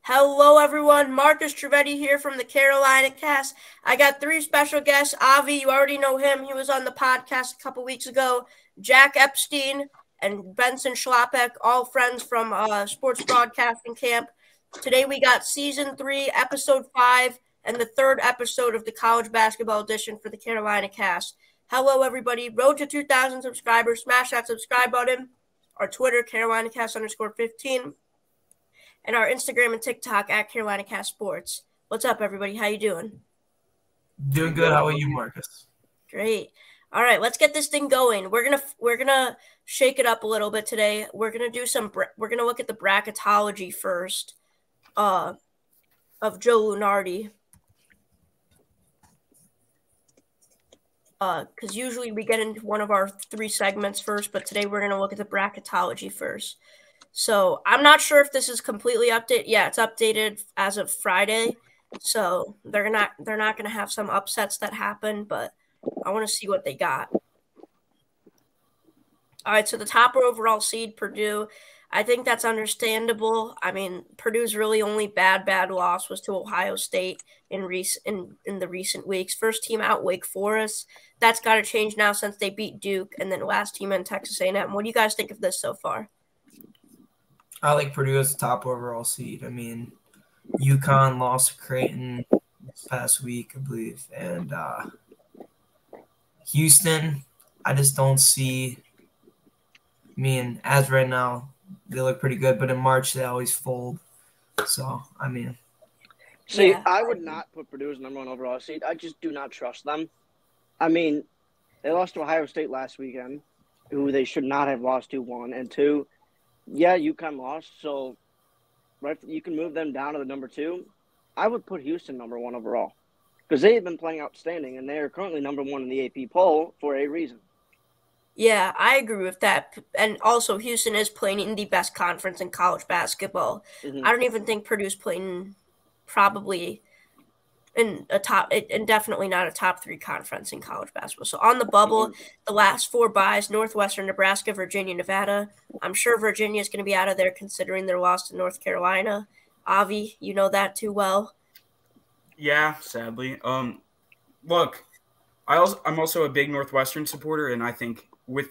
Hello, everyone. Marcus Trevetti here from the CarolinaCast. I got three special guests. Avi, you already know him. He was on the podcast a couple weeks ago. Jack Epstein and Benson Schlapek, all friends from sports broadcasting camp. Today we got Season 3, Episode 5, and the third episode of the college basketball edition for the CarolinaCast. Hello, everybody. Road to 2,000 subscribers. Smash that subscribe button. Our Twitter, CarolinaCast_15. And our Instagram and TikTok at CarolinaCast Sports. What's up, everybody? How you doing? Doing good. How are you, Marcus? Great. All right, let's get this thing going. We're gonna shake it up a little bit today. We're gonna look at the bracketology first, of Joe Lunardi. Because usually we get into one of our three segments first, but today we're gonna look at the bracketology first. So I'm not sure if this is completely updated. Yeah, it's updated as of Friday. So they're not going to have some upsets that happen, but I want to see what they got. All right, so the top overall seed, Purdue. I think that's understandable. I mean, Purdue's really only bad loss was to Ohio State in the recent weeks. First team out, Wake Forest. That's got to change now since they beat Duke, and then last team in Texas A&M. What do you guys think of this so far? I like Purdue as the top overall seed. I mean, UConn lost to Creighton this past week, I believe. And Houston, I just don't see – I mean, as right now, they look pretty good. But in March, they always fold. So, I mean – See, yeah. I would not put Purdue as number one overall seed. I just do not trust them. I mean, they lost to Ohio State last weekend, who they should not have lost to, 1. And 2, yeah, UConn lost, so right, you can move them down to the number 2. I would put Houston number 1 overall because they have been playing outstanding, and they are currently number 1 in the AP poll for a reason. Yeah, I agree with that. And also, Houston is playing in the best conference in college basketball. Mm-hmm. I don't even think Purdue's playing probably in a top, and definitely not a top 3 conference in college basketball. So on the bubble, the last 4 byes, Northwestern, Nebraska, Virginia, Nevada. I'm sure Virginia is going to be out of there considering their loss to North Carolina. Avi, you know that too well. Yeah, sadly. Look, I'm also a big Northwestern supporter, and I think with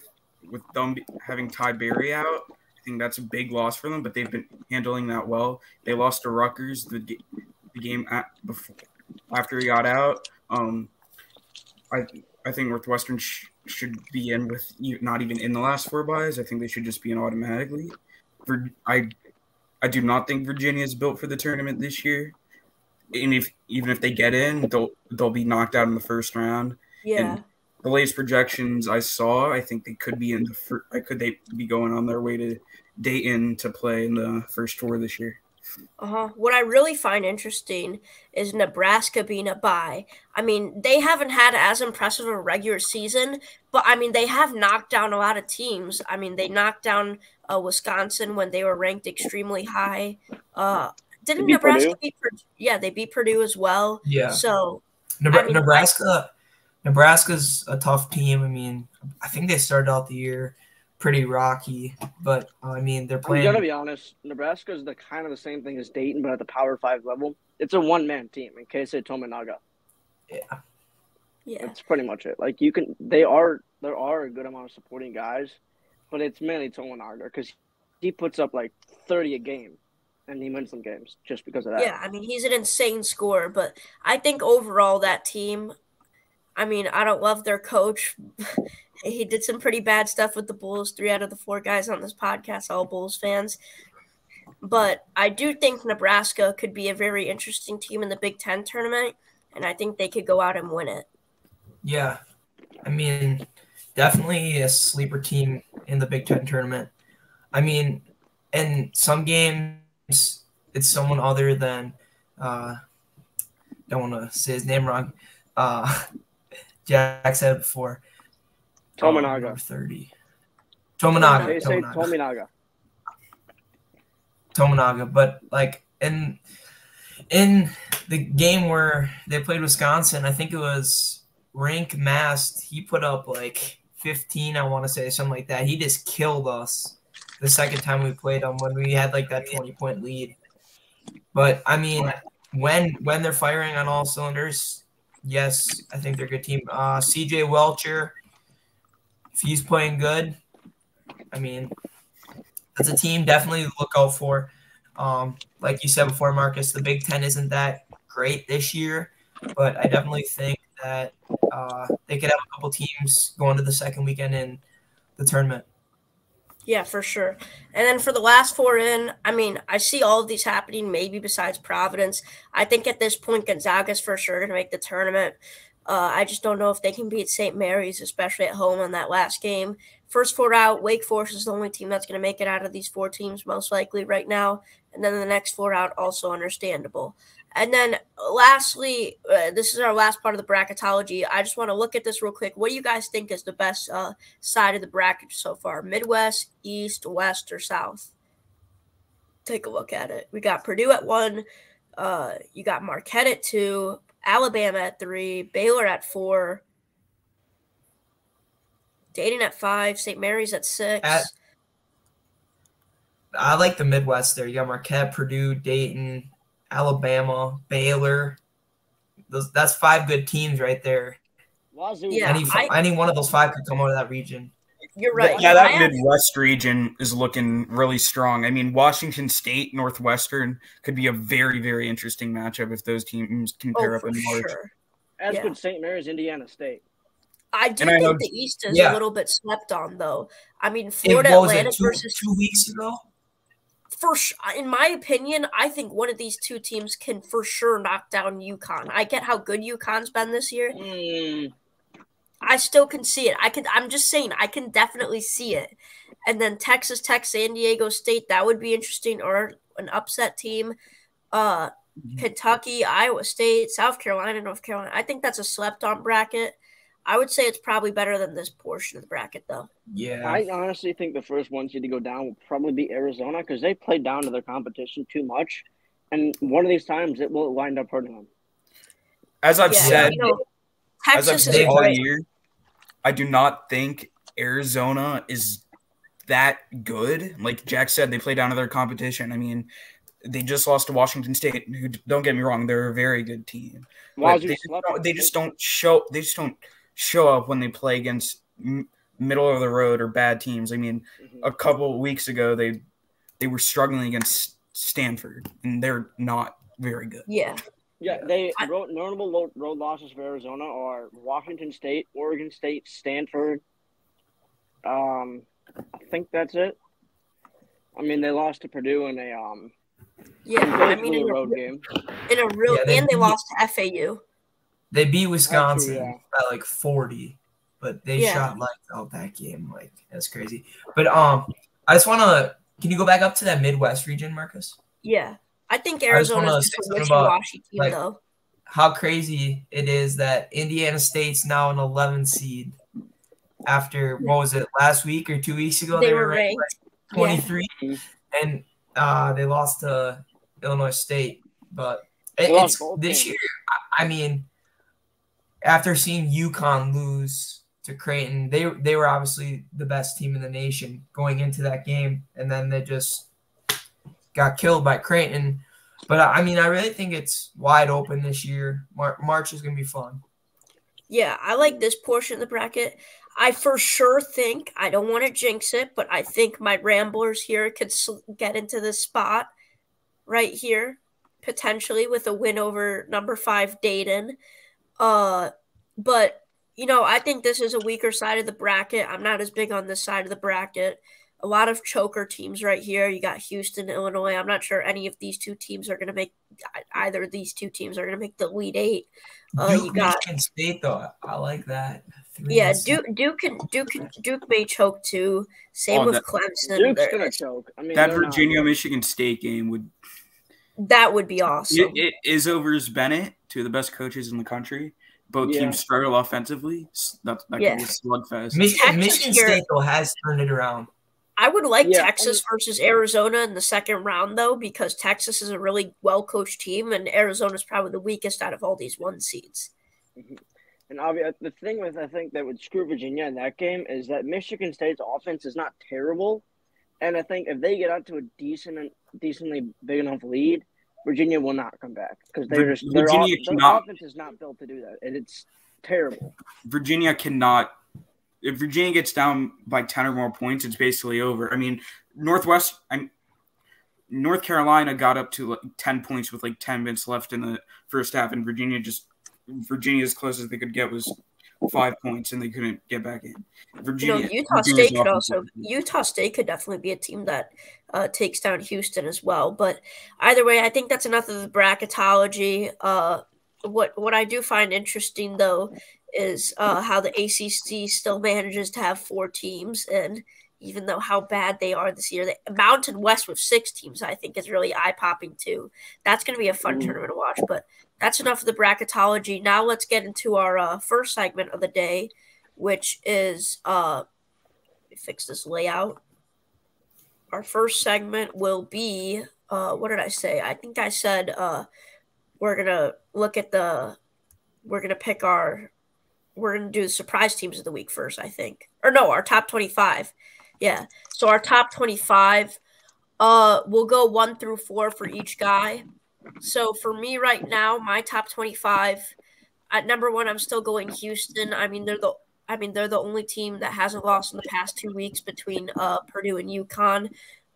them having Ty Berry out, I think that's a big loss for them, but they've been handling that well. They lost to Rutgers the game after he got out. I think Northwestern should be in with not even in the last 4 byes. I think they should just be in automatically. I do not think Virginia is built for the tournament this year. And even if they get in, they'll be knocked out in the first round. Yeah. And the latest projections I saw, I think they could be could they be going on their way to Dayton to play in the first 4 this year. What I really find interesting is Nebraska being a bye. I mean, they haven't had as impressive a regular season, but I mean, they have knocked down a lot of teams. I mean, they knocked down Wisconsin when they were ranked extremely high. Didn't Nebraska beat Purdue? Yeah, they beat Purdue as well. Yeah. So Nebraska's a tough team. I mean, I think they started out the year pretty rocky, but I mean, they're playing. I'm gonna be honest. Nebraska is kind of the same thing as Dayton, but at the Power 5 level. It's a one-man team in case they Tominaga. Yeah, that's pretty much it. Like there are a good amount of supporting guys, but it's mainly Tominaga because he puts up like 30 a game, and he wins some games just because of that. Yeah, I mean, he's an insane scorer, but I think overall that team. I mean, I don't love their coach. He did some pretty bad stuff with the Bulls. 3 out of the 4 guys on this podcast, all Bulls fans. But I do think Nebraska could be a very interesting team in the Big Ten tournament, and I think they could go out and win it. Yeah. I mean, definitely a sleeper team in the Big Ten tournament. I mean, in some games, it's someone other than don't want to say his name wrong. Jack said it before. Tominaga. Number 30. Tominaga. They say Tominaga. But like in the game where they played Wisconsin, I think it was Rank Mast. He put up like 15, I want to say, something like that. He just killed us the second time we played them when we had like that 20-point lead. But I mean, when they're firing on all cylinders, yes, I think they're a good team. CJ Welcher, if he's playing good, I mean, that's a team definitely to look out for. Like you said before, Marcus, the Big Ten isn't that great this year, but I definitely think that they could have a couple teams going to the second weekend in the tournament. Yeah, for sure. And then for the last four in, I mean, I see all of these happening, maybe besides Providence. I think at this point, Gonzaga's for sure going to make the tournament. I just don't know if they can beat St. Mary's, especially at home on that last game. First four out, Wake Forest is the only team that's going to make it out of these four teams, most likely right now. And then the next four out, also understandable. And then lastly, this is our last part of the bracketology. I just want to look at this real quick. What do you guys think is the best side of the bracket so far? Midwest, East, West, or South? Take a look at it. We got Purdue at 1. You got Marquette at 2. Alabama at 3. Baylor at 4. Dayton at 5. St. Mary's at 6. I like the Midwest there. You got Marquette, Purdue, Dayton, Alabama, Baylor. That's 5 good teams right there. Wazoo. Yeah, any one of those 5 could come out of that region. You're right. Yeah, that Midwest region is looking really strong. I mean, Washington State, Northwestern could be a very, very interesting matchup if those teams can pair up in March. Sure. As could St. Mary's, Indiana State. I do think the East is a little bit slept on, though. I mean, Florida Atlantic versus 2 weeks ago. In my opinion, I think one of these two teams can for sure knock down UConn. I get how good UConn's been this year. I still can see it. I'm just saying, I can definitely see it. And then Texas Tech, San Diego State, that would be interesting, or an upset team. Kentucky, Iowa State, South Carolina, North Carolina. I think that's a slept-on bracket. I would say it's probably better than this portion of the bracket, though. Yeah. I honestly think the first one seed to go down will probably be Arizona because they played down to their competition too much. And one of these times, it will wind up hurting them. As I've said, Texas is all year, I do not think Arizona is that good. Like Jack said, they play down to their competition. I mean, they just lost to Washington State, who, don't get me wrong, they're a very good team. They just don't show up when they play against middle of the road or bad teams. I mean, a couple of weeks ago they were struggling against Stanford, and they're not very good. Yeah. Yeah, notable road losses for Arizona are Washington State, Oregon State, Stanford. I think that's it. I mean, they lost to Purdue in a road game. And they lost to FAU. They beat Wisconsin by like 40, but they shot lights out that game. Like, that's crazy. But I just want to – can you go back up to that Midwest region, Marcus? Yeah. I think Arizona's just a wishy-washy team, though. How crazy it is that Indiana State's now an 11 seed after, what was it, last week or 2 weeks ago? They were ranked like 23, and they lost to Illinois State. But it's this year, I mean, after seeing UConn lose to Creighton, they were obviously the best team in the nation going into that game, and then they just got killed by Creighton. But, I mean, I really think it's wide open this year. March is going to be fun. Yeah, I like this portion of the bracket. I for sure think, I don't want to jinx it, but I think my Ramblers here could get into this spot right here, potentially with a win over number 5 Dayton. But, I think this is a weaker side of the bracket. I'm not as big on this side of the bracket. A lot of choker teams right here. You got Houston, Illinois. I'm not sure any of these two teams are going to make – either of these two teams are going to make the Elite Eight. Duke, Michigan State, though. I like that. Yeah, Duke may choke, too. Same with Clemson. Duke's going to choke. I mean, that Virginia-Michigan State game would That would be awesome. It is Overs Bennett, two of the best coaches in the country. Both teams struggle offensively. That can be a slugfest. Michigan State, though, has turned it around. I would like Texas versus Arizona in the second round, though, because Texas is a really well-coached team, and Arizona is probably the weakest out of all these 1 seeds. And obviously, the thing with I think that would screw Virginia in that game is that Michigan State's offense is not terrible, and I think if they get out to a decently big enough lead, Virginia will not come back because their offense is not built to do that, and it's terrible. Virginia cannot. If Virginia gets down by 10 or more points, it's basically over. I mean, North Carolina got up to 10 points with 10 minutes left in the first half, and Virginia's closest they could get was 5 points, and they couldn't get back in. Utah State could definitely be a team that takes down Houston as well. But either way, I think that's enough of the bracketology. What I do find interesting, though, is how the ACC still manages to have 4 teams, and even though how bad they are this year, the Mountain West with 6 teams, I think, is really eye-popping too. That's going to be a fun tournament to watch, but that's enough of the bracketology. Now let's get into our first segment of the day, which is let me fix this layout. Our first segment will be what did I say? I think I said we're gonna do the surprise teams of the week first, I think. Or no, our top 25. Yeah. So our top 25, we'll go 1 through 4 for each guy. So for me right now, my top 25, at number 1, I'm still going Houston. I mean, they're the only team that hasn't lost in the past 2 weeks between Purdue and UConn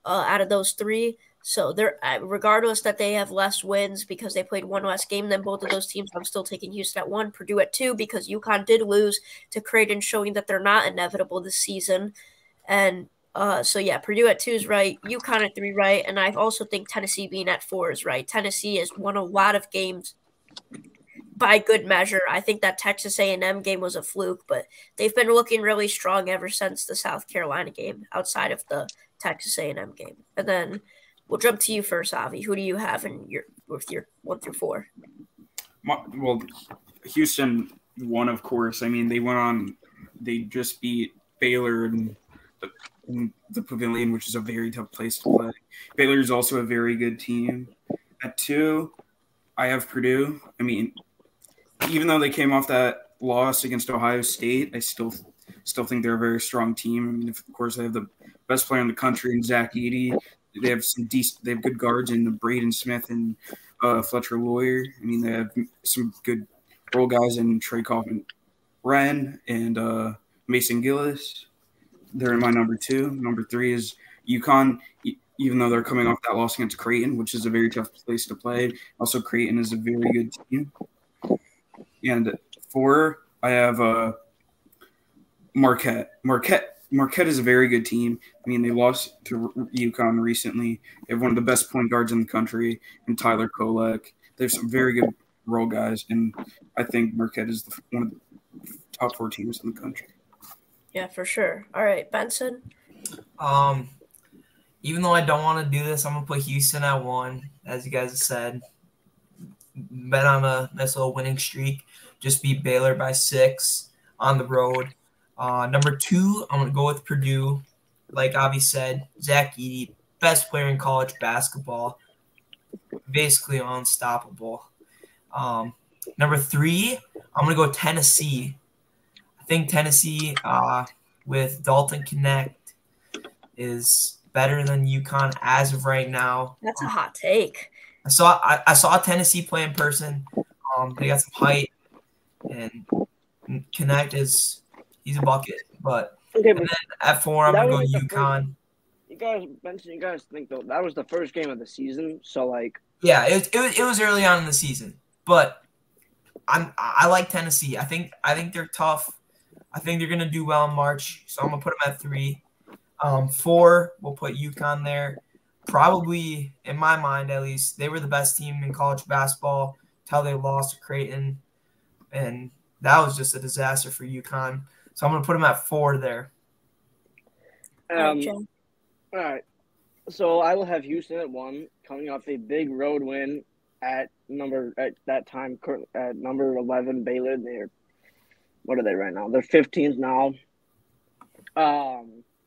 out of those 3. So they're regardless that they have less wins because they played 1 less game than both of those teams, I'm still taking Houston at 1, Purdue at 2 because UConn did lose to Creighton, showing that they're not inevitable this season. And Purdue at 2 is right, UConn at 3 right, and I also think Tennessee being at 4 is right. Tennessee has won a lot of games by good measure. I think that Texas A&M game was a fluke, but they've been looking really strong ever since the South Carolina game, outside of the Texas A&M game. And then we'll jump to you first, Avi. Who do you have with your 1 through 4? Well, Houston won, of course. I mean, they just beat Baylor in the Pavilion, which is a very tough place to play. Baylor is also a very good team. At 2, I have Purdue. I mean, even though they came off that loss against Ohio State, I still think they're a very strong team. I mean, of course, they have the best player in the country in Zach Edey. They have good guards in Braden Smith and Fletcher Lawyer. I mean, they have some good role guys in Trey Kaufman, Wren, and Mason Gillis. They're in my number 2. Number 3 is UConn, even though they're coming off that loss against Creighton, which is a very tough place to play. Also, Creighton is a very good team. And 4, I have Marquette. Marquette is a very good team. I mean, they lost to UConn recently. They have one of the best point guards in the country, and Tyler Kolek. They have some very good role guys, and I think Marquette is one of the top 4 teams in the country. Yeah, for sure. All right, Benson? Even though I don't want to do this, I'm going to put Houston at 1, as you guys have said. Bet on a nice little winning streak. Just beat Baylor by 6 on the road. Number 2, I'm going to go with Purdue. Like Avi said, Zach Edey, best player in college basketball. Basically unstoppable. Number 3, I'm going to go Tennessee. I think Tennessee with Dalton Connect is better than UConn as of right now. That's a hot take. I saw Tennessee play in person. They got some height, and Connect he's a bucket. But then at 4, I'm gonna go UConn. You guys think though that was the first game of the season, so yeah, it was early on in the season, but I like Tennessee. I think they're tough. I think they're gonna do well in March, so I'm gonna put them at 3. 4, we'll put UConn there. Probably, in my mind at least, they were the best team in college basketball until they lost to Creighton, and that was just a disaster for UConn. So I'm going to put them at 4 there. All right. So I will have Houston at 1, coming off a big road win at number 11 Baylor. What are they right now? They're 15th now.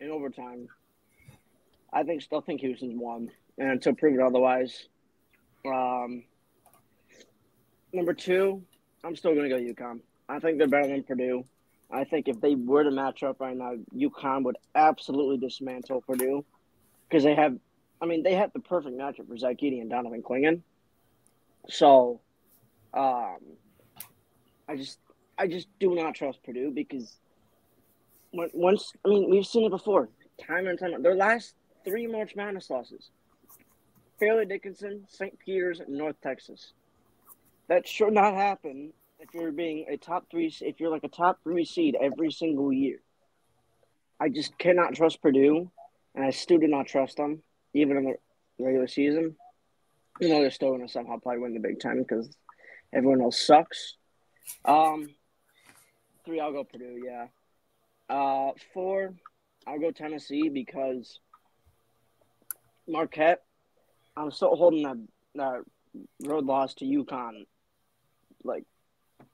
In overtime, I still think Houston's won, and until proven otherwise. Number 2, I'm still going to go UConn. I think they're better than Purdue. I think if they were to match up right now, UConn would absolutely dismantle Purdue because they have the perfect matchup for Zach Edey and Donovan Clingan. So, I just do not trust Purdue because we've seen it before, time and time. Their last 3 March Madness losses: Fairleigh Dickinson, St. Peter's, and North Texas. That should not happen if you're being a top 3. If you're like a top 3 seed every single year. I just cannot trust Purdue, and I still do not trust them, even in the regular season. You know they're still going to somehow probably win the Big Ten because everyone else sucks. 3, I'll go Purdue, yeah. 4, I'll go Tennessee because Marquette, I'm still holding that road loss to UConn. Like,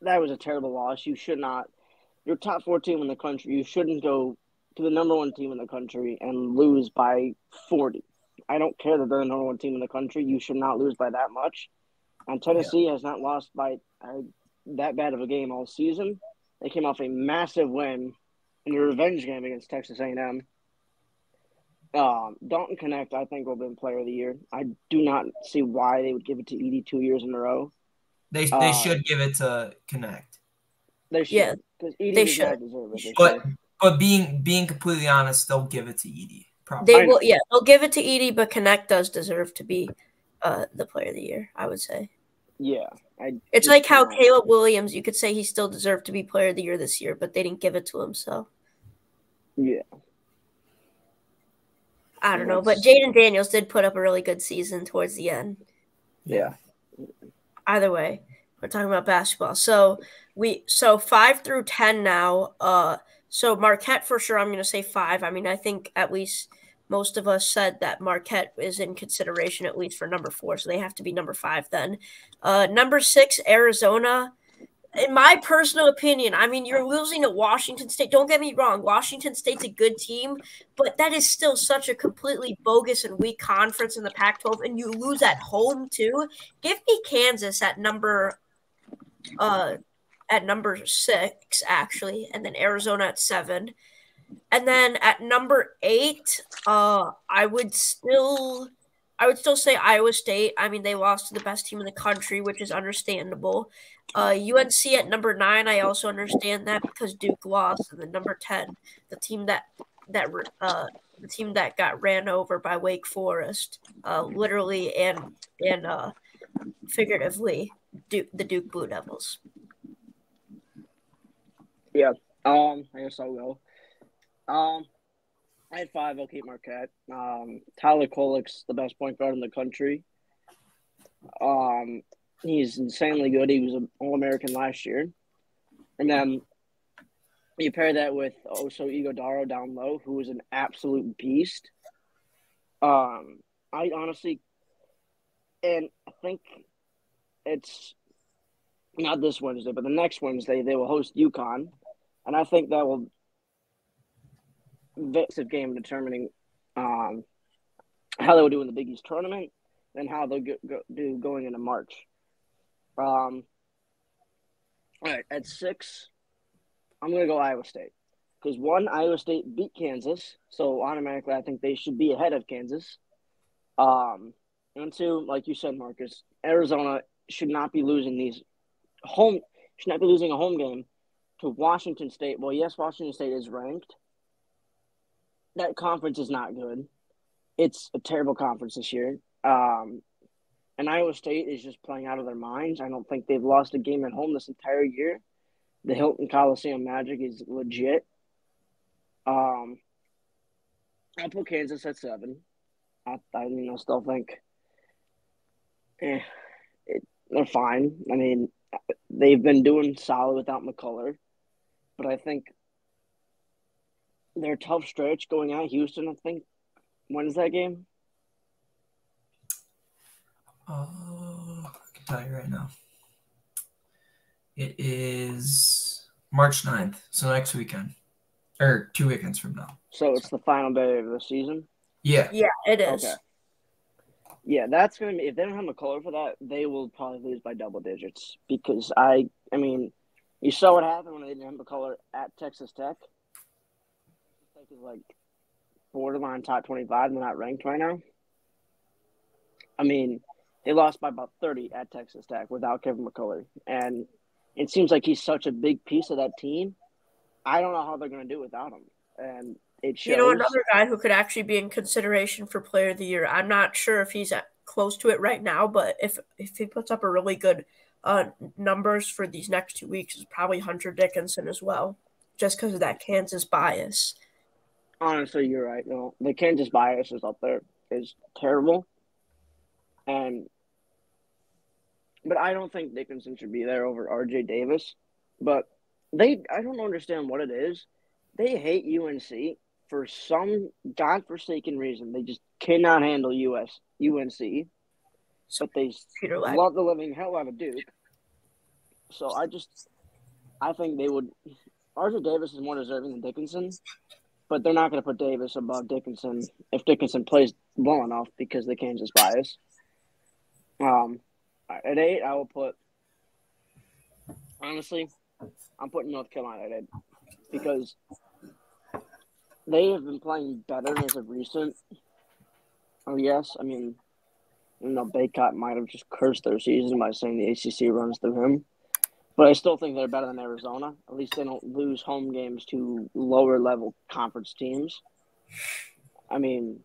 that was a terrible loss. You should not – you're top 4 team in the country. You shouldn't go to the number 1 team in the country and lose by 40. I don't care that they're the number 1 team in the country. You should not lose by that much. And Tennessee has not lost by that bad of a game all season. They came off a massive win in a revenge game against Texas A&M. Dalton Connect, I think, will be Player of the Year. I do not see why they would give it to Edey 2 years in a row. They should give it to Connect. They should. Yeah, because Edey they does should. not deserve it this But year. but being completely honest, they'll give it to Edey. Probably. They will. Yeah, they'll give it to Edey, but Connect does deserve to be the Player of the Year, I would say. Yeah. It's like how Caleb Williams, you could say he still deserved to be Player of the Year this year, but they didn't give it to him, so. Yeah. I don't know, but Jaden Daniels did put up a really good season towards the end. Yeah. Either way, we're talking about basketball. So 5 through 10 now. So Marquette for sure, I'm going to say 5. I mean, I think at least most of us said that Marquette is in consideration at least for number 4, so they have to be number 5 then. Number 6, Arizona. In my personal opinion, I mean, you're losing to Washington State. Don't get me wrong. Washington State's a good team, but that is still such a completely bogus and weak conference in the Pac-12, and you lose at home too. Give me Kansas at number 6, actually, and then Arizona at 7. And then at number 8, I would still say Iowa State. I mean, they lost to the best team in the country, which is understandable. UNC at number 9, I also understand that because Duke lost. And then number 10, the team that got ran over by Wake Forest, literally and figuratively, the Duke Blue Devils. Yeah. I guess I'll go. At 5, I'll keep Marquette. Tyler Kolek's the best point guard in the country. He's insanely good. He was an All-American last year. And then you pair that with also Iguodaro down low, who is an absolute beast. I honestly, and I think it's not this Wednesday, but the next Wednesday they will host UConn, and I think that will be a game determining how they will do in the Big East tournament and how they'll do going into March. All right, at 6, I'm going to go Iowa State. Because 1, Iowa State beat Kansas, so automatically I think they should be ahead of Kansas. And 2, like you said, Marcus, Arizona should not be losing a home game to Washington State. Well, yes, Washington State is ranked. That conference is not good. It's a terrible conference this year. And Iowa State is just playing out of their minds. I don't think they've lost a game at home this entire year. The Hilton Coliseum magic is legit. I'll put Kansas at 7. I still think they're fine. I mean, they've been doing solid without McCullough. But I think their tough stretch going at Houston, I think, when is that game? I can tell you right now. It is March 9th, so next weekend. Or 2 weekends from now. So it's the final day of the season? Yeah. Yeah, it is. Okay. Yeah, that's going to be – if they don't have McCullough for that, they will probably lose by double digits because I mean, you saw what happened when they didn't have McCullough at Texas Tech. Texas Tech is like borderline top 25 and they're not ranked right now. I mean, they lost by about 30 at Texas Tech without Kevin McCullough. And it seems like he's such a big piece of that team. I don't know how they're going to do without him. And it shows. You know, another guy who could actually be in consideration for Player of the Year. I'm not sure if he's close to it right now, but if he puts up a really good numbers for these next 2 weeks, is probably Hunter Dickinson as well, just because of that Kansas bias. Honestly, you're right. No, the Kansas bias is up there is terrible. But I don't think Dickinson should be there over R.J. Davis. But I don't understand what it is. They hate UNC for some godforsaken reason. They just cannot handle UNC. But they love the living hell out of Duke. So I think they would. R.J. Davis is more deserving than Dickinson. But they're not going to put Davis above Dickinson if Dickinson plays well enough because of the Kansas bias. At 8, I will put – honestly, I'm putting North Carolina at 8 because they have been playing better as of recent. Oh, yes. I mean, Baycott might have just cursed their season by saying the ACC runs through him. But I still think they're better than Arizona. At least they don't lose home games to lower-level conference teams. I mean,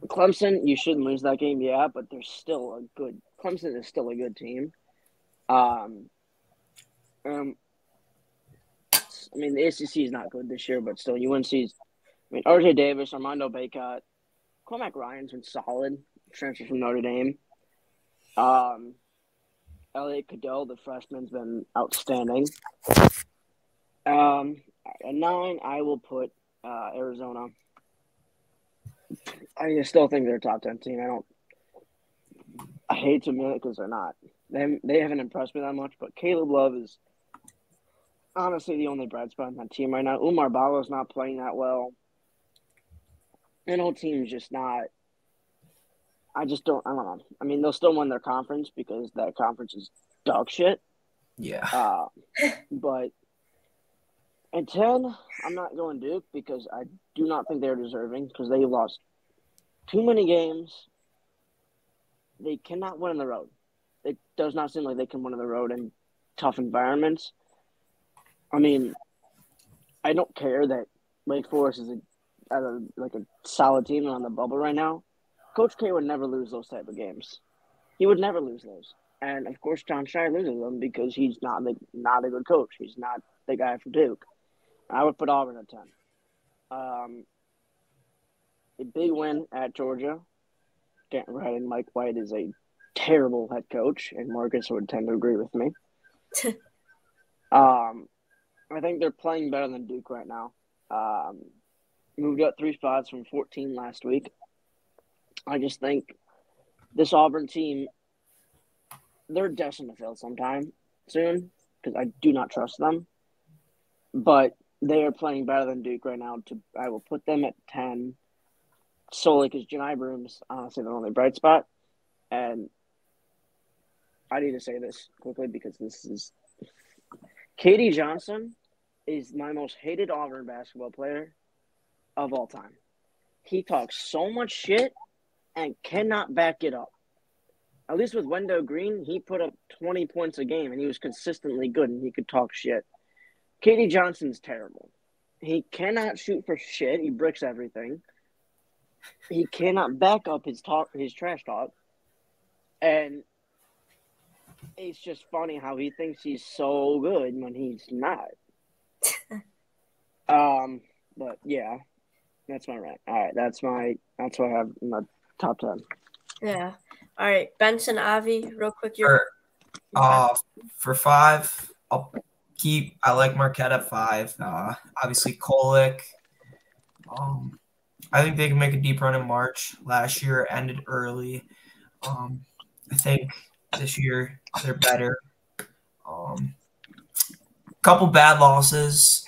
Clemson, you shouldn't lose that game, yeah, but they're still a good – Clemson is still a good team. I mean, the ACC is not good this year, but still, UNC's – I mean, R.J. Davis, Armando Baycott, Cormac Ryan's been solid, transfer from Notre Dame. Elliot Cadeau, the freshman's been outstanding. At 9, I will put Arizona. I still think they're a top 10 team. I hate to admit it because they're not. They haven't impressed me that much, but Caleb Love is honestly the only bright spot on that team right now. Umar Balo's not playing that well. And whole team's just not. I don't know. I mean, they'll still win their conference because that conference is dog shit. Yeah. But at 10, I'm not going Duke because I do not think they're deserving because they lost too many games. They cannot win on the road. It does not seem like they can win on the road in tough environments. I mean, I don't care that Wake Forest is a solid team on the bubble right now. Coach K would never lose those type of games. He would never lose those. And, of course, John Shire loses them because he's not a good coach. He's not the guy for Duke. I would put Auburn at 10. A big win at Georgia. Right, and Mike White is a terrible head coach, and Marcus would tend to agree with me. I think they're playing better than Duke right now. Moved up 3 spots from 14 last week. I just think this Auburn team, they're destined to fail sometime soon because I do not trust them. But they are playing better than Duke right now. I will put them at 10 solely because Janai Broom's honestly the only bright spot. And I need to say this quickly because this is – Katie Johnson is my most hated Auburn basketball player of all time. He talks so much shit and cannot back it up. At least with Wendell Green, he put up 20 points a game, and he was consistently good, and he could talk shit. Katie Johnson's terrible. He cannot shoot for shit. He bricks everything. He cannot back up his trash talk. And it's just funny how he thinks he's so good when he's not. But, yeah, that's my rant. All right, that's what I have in my top 10. Yeah. All right, Benson, Avi, real quick. For 5, I like Marquette at 5. Obviously, Kolick. I think they can make a deep run in March. Last year ended early. I think this year they're better. Couple bad losses,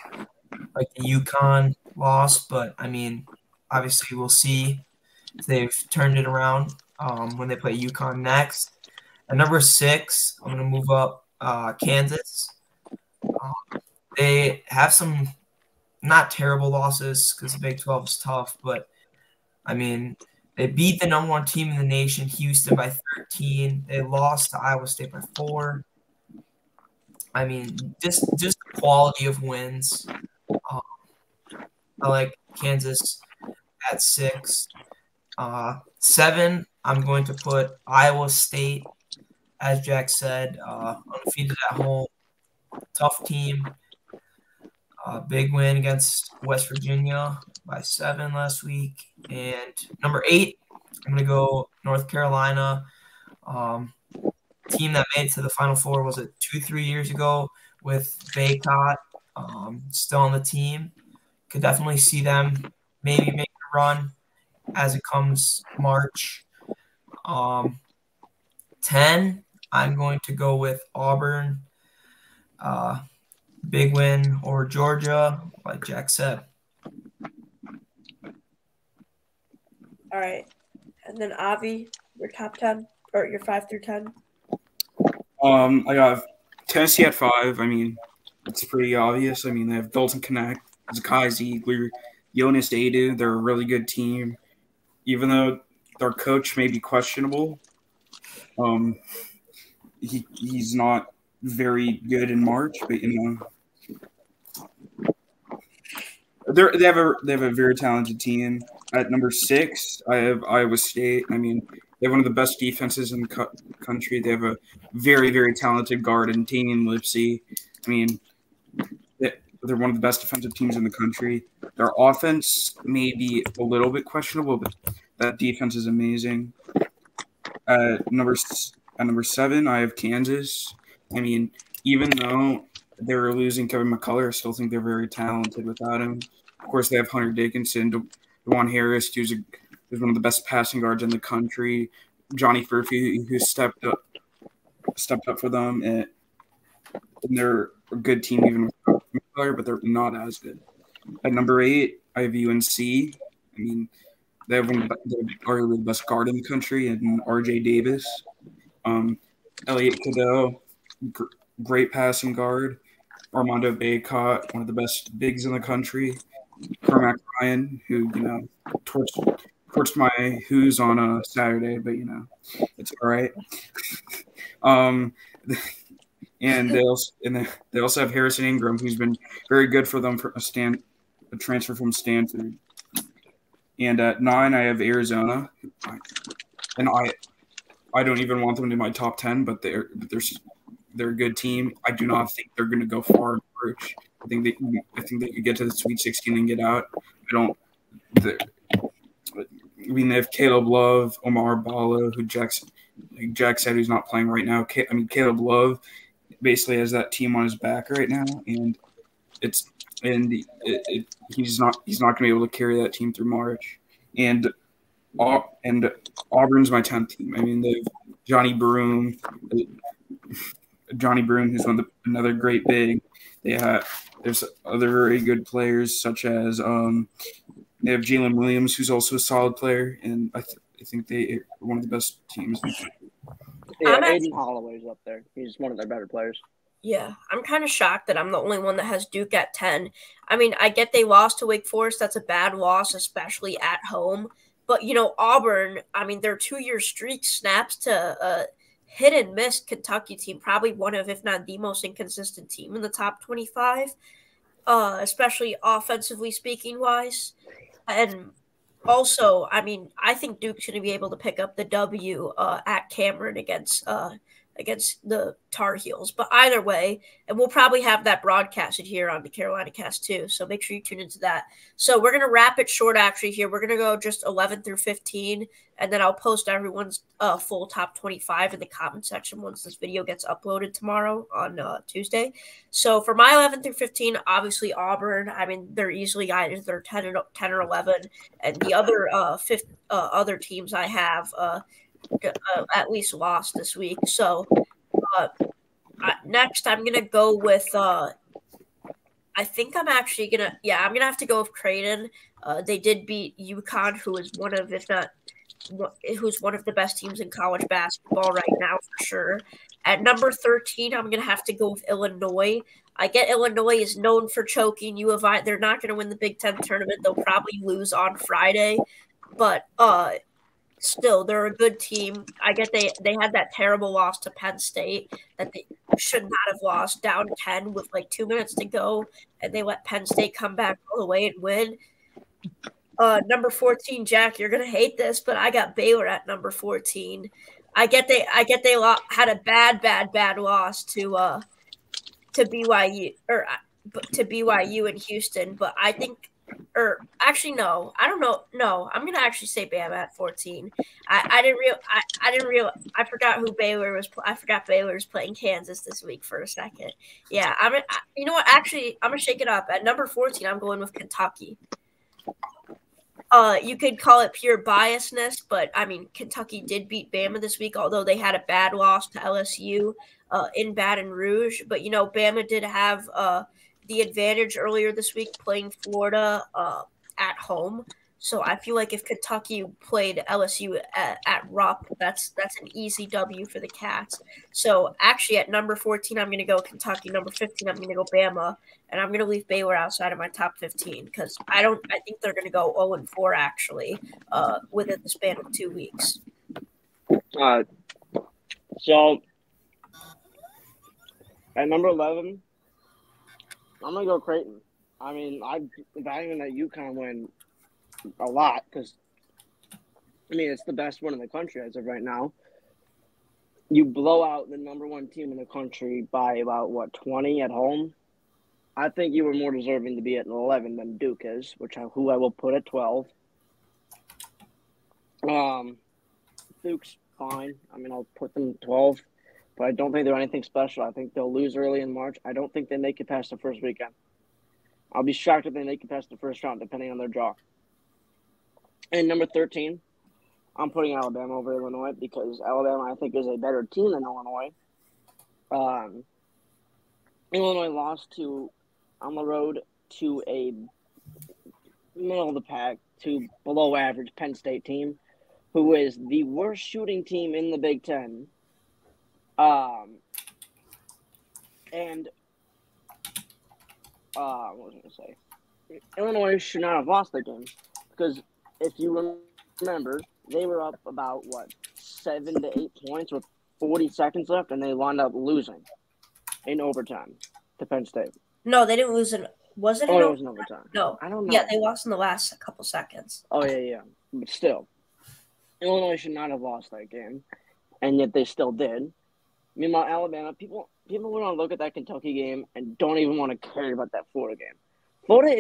like the UConn loss, but I mean, obviously we'll see if they've turned it around when they play UConn next. At number 6, I'm going to move up Kansas. They have some not terrible losses because the Big 12 is tough, but I mean, they beat the number 1 team in the nation, Houston, by 13. They lost to Iowa State by 4. I mean, just the quality of wins. I like Kansas at 6. 7, I'm going to put Iowa State, as Jack said, undefeated at home. Tough team. Big win against West Virginia by 7 last week. And number 8, I'm going to go North Carolina. Team that made it to the Final Four, was it 2-3 years ago with Baycott still on the team. Could definitely see them maybe make a run as it comes March. 10, I'm going to go with Auburn. Big win over Georgia, like Jack said. All right. And then Avi, your top 10 or your 5 through 10? I got Tennessee at 5. I mean, it's pretty obvious. I mean, they have Dalton Connect, Zakai Ziegler, Jonas Adu. They're a really good team. Even though their coach may be questionable, he's not very good in March, but they have a very talented team. At number 6, I have Iowa State. I mean, they have one of the best defenses in the country. They have a very, very talented guard in Damian Lipsey. I mean, they're one of the best defensive teams in the country. Their offense may be a little bit questionable, but that defense is amazing. At number 7, I have Kansas. I mean, even though they're losing Kevin McCullough, I still think they're very talented without him. Of course, they have Hunter Dickinson, DeJuan Harris, who's one of the best passing guards in the country. Johnny Furphy, who stepped up for them, and they're a good team even without McCullough, but they're not as good. At number 8, I have UNC. I mean, they have arguably the best guard in the country, and R.J. Davis. Elliot Cadeau, great passing guard. Armando Baycott, one of the best bigs in the country. Cormac Ryan, who, torched my Who's on a Saturday, but, it's all right. And they also have Harrison Ingram, who's been very good for them for a transfer from Stanford. And at 9, I have Arizona, and I don't even want them in my top 10, but they're a good team. I do not think they're going to go far in March. I think they could get to the Sweet 16 and get out. They have Caleb Love, Omar Bala, who Jack said who's not playing right now. Caleb Love basically has that team on his back right now, and he's not going to be able to carry that team through March. And Auburn's my 10th team. I mean, they have Johnny Broom, who's another great big. There's other very good players, such as they have Jalen Williams, who's also a solid player, and I think they are one of the best teams. Yeah, Aiden Holloway's up there. He's one of their better players. Yeah, I'm kind of shocked that I'm the only one that has Duke at 10. I mean, I get they lost to Wake Forest. That's a bad loss, especially at home. But, Auburn, I mean, their 2-year streak snaps to a hit-and-miss Kentucky team, probably one of, if not the most inconsistent team in the top 25, especially offensively speaking-wise. And also, I mean, I think Duke's going to be able to pick up the W at Cameron against the Tar Heels. But either way, and we'll probably have that broadcasted here on the CarolinaCast too, so make sure you tune into that. So we're going to wrap it short actually here. We're going to go just 11 through 15, and then I'll post everyone's full top 25 in the comment section once this video gets uploaded tomorrow on Tuesday. So for my 11 through 15, obviously Auburn, I mean, they're easily either they're 10 or 11, and the other other teams I have at least lost this week. So next, I'm gonna go with. I think I'm actually gonna. Yeah, I'm gonna have to go with Creighton. They did beat UConn, who is one of, if not, who's one of the best teams in college basketball right now for sure. At number 13, I'm gonna have to go with Illinois. I get Illinois is known for choking U of I. They're not gonna win the Big Ten tournament. They'll probably lose on Friday, but still, they're a good team. I get they had that terrible loss to Penn State that they should not have lost, down 10 with like 2 minutes to go, and they let Penn State come back all the way and win. Number 14, Jack, you're gonna hate this, but I got Baylor at number 14. I get they had a bad loss to BYU to BYU in Houston, but I think, or actually no, I don't know. No, I'm gonna actually say Bama at 14. I forgot who Baylor was. I forgot Baylor's playing Kansas this week for a second. Yeah, you know what? Actually, I'm gonna shake it up. At number 14, I'm going with Kentucky. You could call it pure biasness, but I mean, Kentucky did beat Bama this week, although they had a bad loss to LSU in Baton Rouge. But you know, Bama did have the advantage earlier this week playing Florida at home. So I feel like if Kentucky played LSU at Rupp, that's an easy W for the Cats. So actually, at number 14, I'm going to go Kentucky. Number 15, I'm going to go Bama, and I'm going to leave Baylor outside of my top 15 because I think they're going to go 0-4 actually within the span of 2 weeks. So at number 11, I'm gonna go Creighton. I mean, I'm valuing that UConn win a lot because, I mean, it's the best one in the country as of right now. You blow out the number one team in the country by about, 20 at home. I think you were more deserving to be at 11 than Duke is, who I will put at 12. Duke's fine. I mean, I'll put them at 12, but I don't think they're anything special. I think they'll lose early in March. I don't think they make it past the first weekend. I'll be shocked if they make it past the first round, depending on their draw. And number 13, I'm putting Alabama over Illinois because Alabama, I think, is a better team than Illinois. Illinois lost on the road to a middle of the pack to below average Penn State team, who is the worst shooting team in the Big Ten. What was I going to say? Illinois should not have lost that game because if you remember, they were up about 7 to 8 points with 40 seconds left, and they wound up losing in overtime to Penn State. No, they didn't lose was it? Oh, it was in overtime. No, I don't know. Yeah, they lost in the last couple seconds. Oh yeah, but still, Illinois should not have lost that game, and yet they still did. Meanwhile, Alabama, people want to look at that Kentucky game and don't even want to care about that Florida game. Florida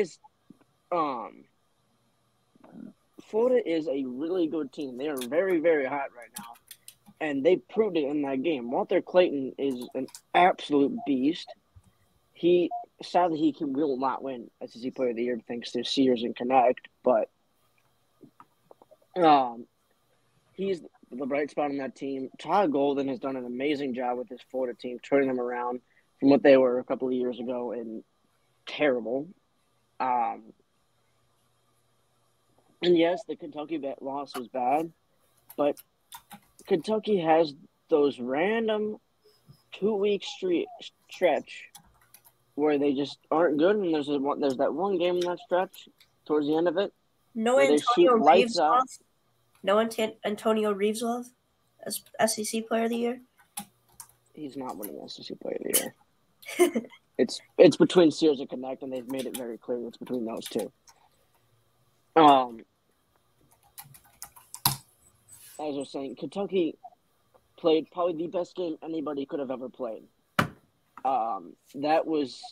is a really good team. They are very, very hot right now, and they proved it in that game. Walter Clayton is an absolute beast. Sadly, he will not win SEC Player of the Year thanks to Sears and Connect, but he's the bright spot on that team. Todd Golden has done an amazing job with his Florida team, turning them around from what they were a couple of years ago and terrible. And yes, the Kentucky loss was bad, but Kentucky has those random 2-week stretch where they just aren't good, and there's that one game in that stretch towards the end of it. No Antonio Reeves love. No Antonio Reeves love as SEC Player of the Year. He's not winning SEC Player of the Year. It's between Sears and Connect, and they've made it very clear it's between those two. As I was saying, Kentucky played probably the best game anybody could have ever played. That was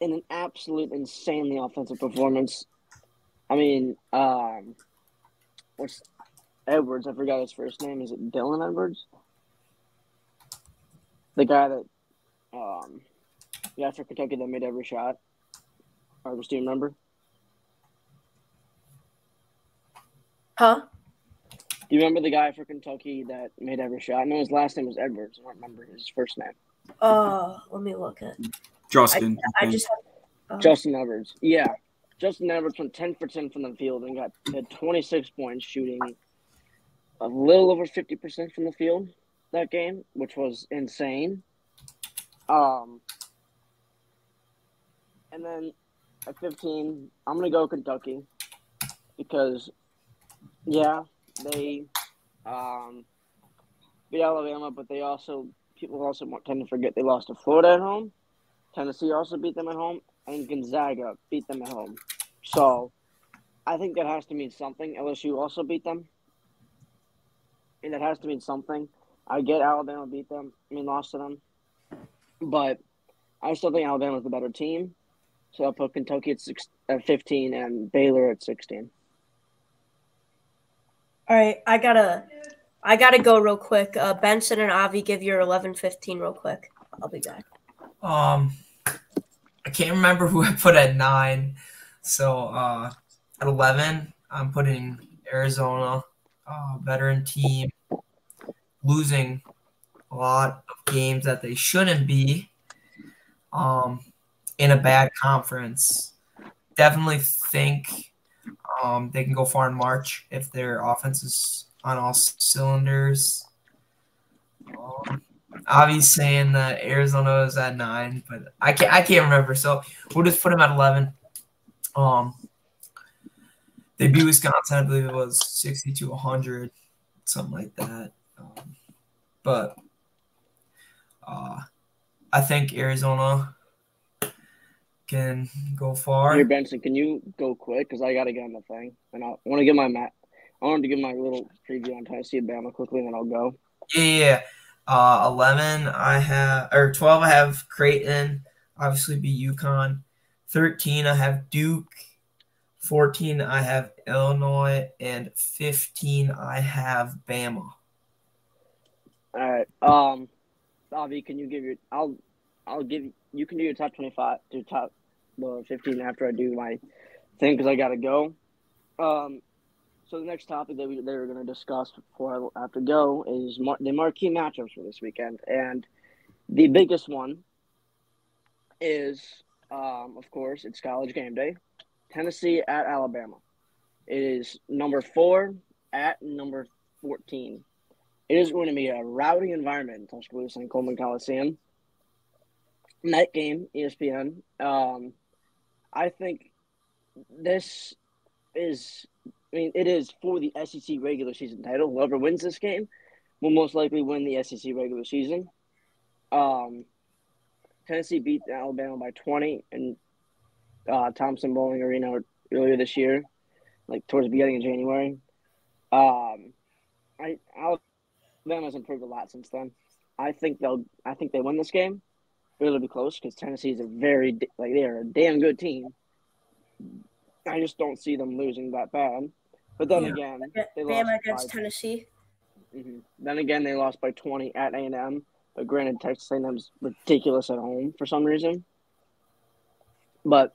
an absolute insanely offensive performance. I mean, what's Edwards? I forgot his first name. Is it Dylan Edwards? The guy that, for Kentucky that made every shot. Argus, do you remember? Huh? Do you remember the guy for Kentucky that made every shot? I know his last name was Edwards. I don't remember his first name. Let me look at. Justin. I just Justin Edwards. Yeah. Justin Edwards went 10 for 10 from the field and had 26 points, shooting a little over 50% from the field that game, which was insane. And then at 15, I'm going to go Kentucky because, yeah, they beat Alabama, but people also tend to forget they lost to Florida at home. Tennessee also beat them at home, and Gonzaga beat them at home. So I think that has to mean something. LSU also beat them, and that has to mean something. I get Alabama lost to them, but I still think Alabama's the better team. So I'll put Kentucky at 15 and Baylor at 16. All right, I gotta go real quick. Benson and Avi, give your 11-15 real quick. I'll be back. I can't remember who I put at 9. So at 11, I'm putting Arizona, veteran team, losing a lot of games that they shouldn't be. In a bad conference. Definitely think they can go far in March if their offense is on all cylinders. Obviously saying that Arizona is at 9, but I can't remember. So we'll just put them at 11. They beat Wisconsin, I believe it was 60-100, something like that. But I think Arizona can go far. Here, Benson, can you go quick? Because I got to get on the thing. And I want to give my little preview on Tennessee and Bama quickly, and then I'll go. Yeah. 11, 12, I have Creighton, obviously be UConn. 13, I have Duke. 14, I have Illinois. And 15, I have Bama. All right. Avi, can you give your you can do your top 25 to top 15 after I do my thing because I got to go. So the next topic that they were going to discuss before I have to go is the marquee matchups for this weekend. And the biggest one is, of course, it's College Game Day. Tennessee at Alabama. It is number 4 at number 14. It is going to be a rowdy environment in Tuscaloosa and Coleman Coliseum. Night game, ESPN. I think this is – it is for the SEC regular season title. Whoever wins this game will most likely win the SEC regular season. Tennessee beat Alabama by 20 in Thompson Bowling Arena earlier this year, like towards the beginning of January. Alabama's improved a lot since then. I think they win this game. It'll be close because Tennessee is they are a damn good team. I just don't see them losing that bad. But then again, they lost Bama against Tennessee. Mm-hmm. Then again, they lost by 20 at A&M. But granted, Texas A&M's ridiculous at home for some reason. But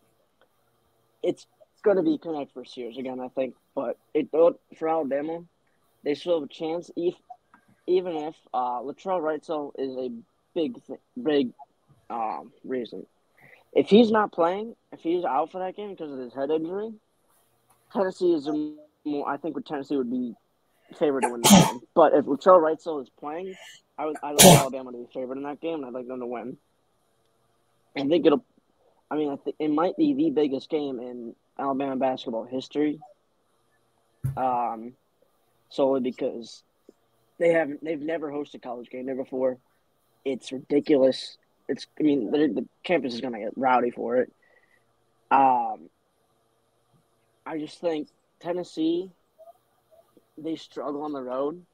it's going to be Connect for Sears again, I think. But for Alabama, they still have a chance, even if Latrell Wrightsell is a big reason. If he's not playing, if he's out for that game because of his head injury, Tennessee I think Tennessee would be favored to win the game. But if Latrell Wrightsell is playing, I like Alabama to be favored in that game, and I'd like them to win. I think it might be the biggest game in Alabama basketball history. Solely because they've never hosted college game there before. It's ridiculous. The campus is going to get rowdy for it. I just think Tennessee, they struggle on the road.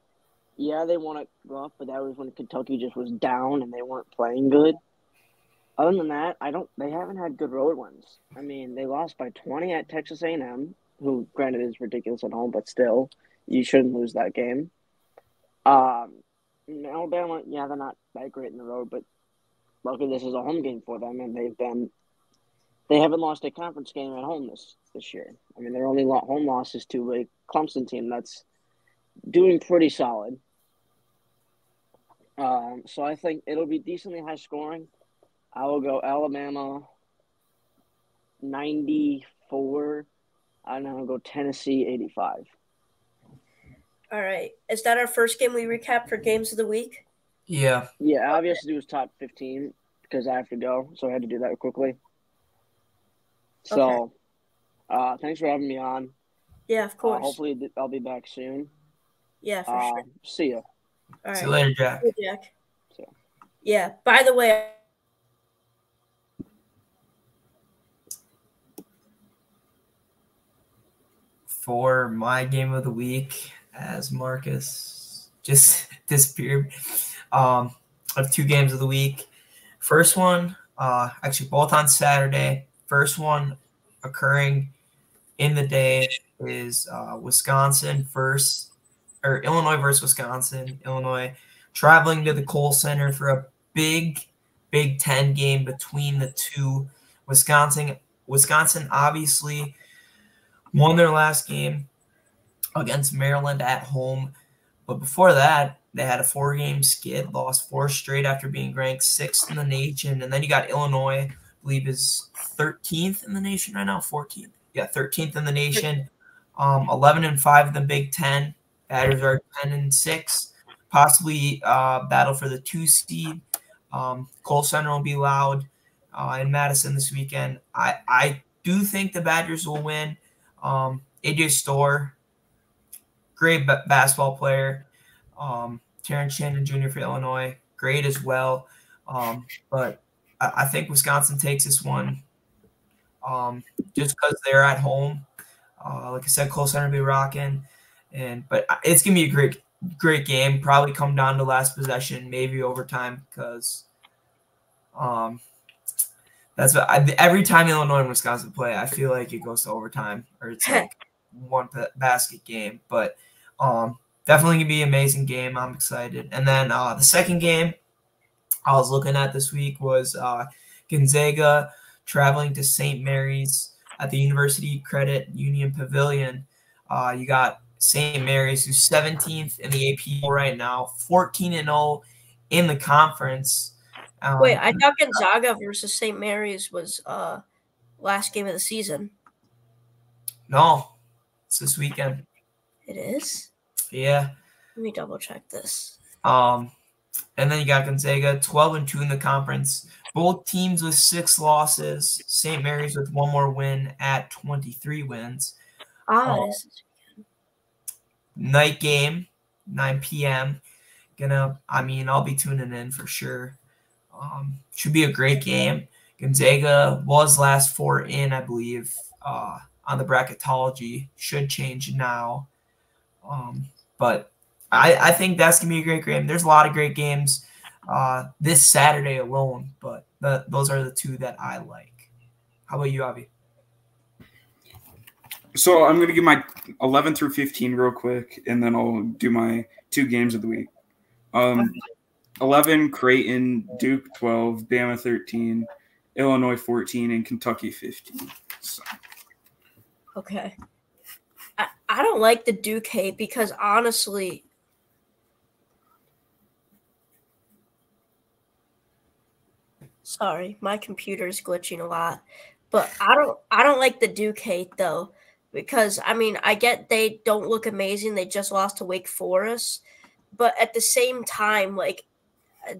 Yeah, they won at rough, but that was when Kentucky just was down and they weren't playing good. Other than that, they haven't had good road wins. They lost by 20 at Texas A&M, who granted is ridiculous at home, but still, you shouldn't lose that game. Alabama, yeah, they're not that great in the road, but luckily this is a home game for them, and they haven't lost a conference game at home this year. Their only home loss is to a Clemson team that's doing pretty solid. So I think it'll be decently high scoring. I will go Alabama 94, and I'll go Tennessee 85. All right. Is that our first game we recap for games of the week? Yeah. Yeah, obviously it was top 15 because I have to go, so I had to do that quickly. So, thanks for having me on. Yeah, of course. Hopefully I'll be back soon. Yeah, for sure. See ya. All right. See you later, Jack. See you, Jack. Yeah. By the way, for my game of the week, as Marcus just disappeared, of 2 games of the week. First one, actually both on Saturday. First one occurring in the day is Illinois versus Wisconsin. Illinois traveling to the Kohl Center for a big Big Ten game between the two. Wisconsin obviously won their last game against Maryland at home. But before that, they had a 4-game skid, lost 4 straight after being ranked 6th in the nation. And then you got Illinois, I believe is 13th in the nation right now, 14th. Yeah, 13th in the nation. 11-5 in the Big Ten. Batters are 10-6. Possibly battle for the 2 seed. Kohl Center will be loud in Madison this weekend. I do think the Badgers will win. AJ Storr, great basketball player. Terrence Shannon Jr. for Illinois, great as well. But I think Wisconsin takes this one just because they're at home. Like I said, Kohl Center will be rocking. But it's going to be a great game. Probably come down to last possession, maybe overtime, because that's what every time Illinois and Wisconsin play, I feel like it goes to overtime or it's like one basket game. But definitely gonna be an amazing game. I'm excited. And then the second game I was looking at this week was Gonzaga traveling to St. Mary's at the University Credit Union Pavilion. You got St. Mary's, who's 17th in the AP right now, 14-0 in the conference. Wait, I thought Gonzaga versus St. Mary's was last game of the season. No, it's this weekend. It is? Yeah. Let me double check this. And then you got Gonzaga, 12-2 in the conference. Both teams with 6 losses. St. Mary's with 1 more win at 23 wins. This is Night game, 9 p.m. I'll be tuning in for sure. Should be a great game. Gonzaga was last 4 in, I believe, on the bracketology. Should change now. But I think that's going to be a great game. There's a lot of great games this Saturday alone, but those are the 2 that I like. How about you, Avi? So I'm going to give my 11 through 15 real quick, and then I'll do my 2 games of the week. 11, Creighton, Duke 12, Bama 13, Illinois 14, and Kentucky 15. So. Okay. I don't like the Duke hate because honestly, sorry, my computer is glitching a lot. But I don't like the Duke hate though, because I get they don't look amazing. They just lost to Wake Forest, but at the same time, like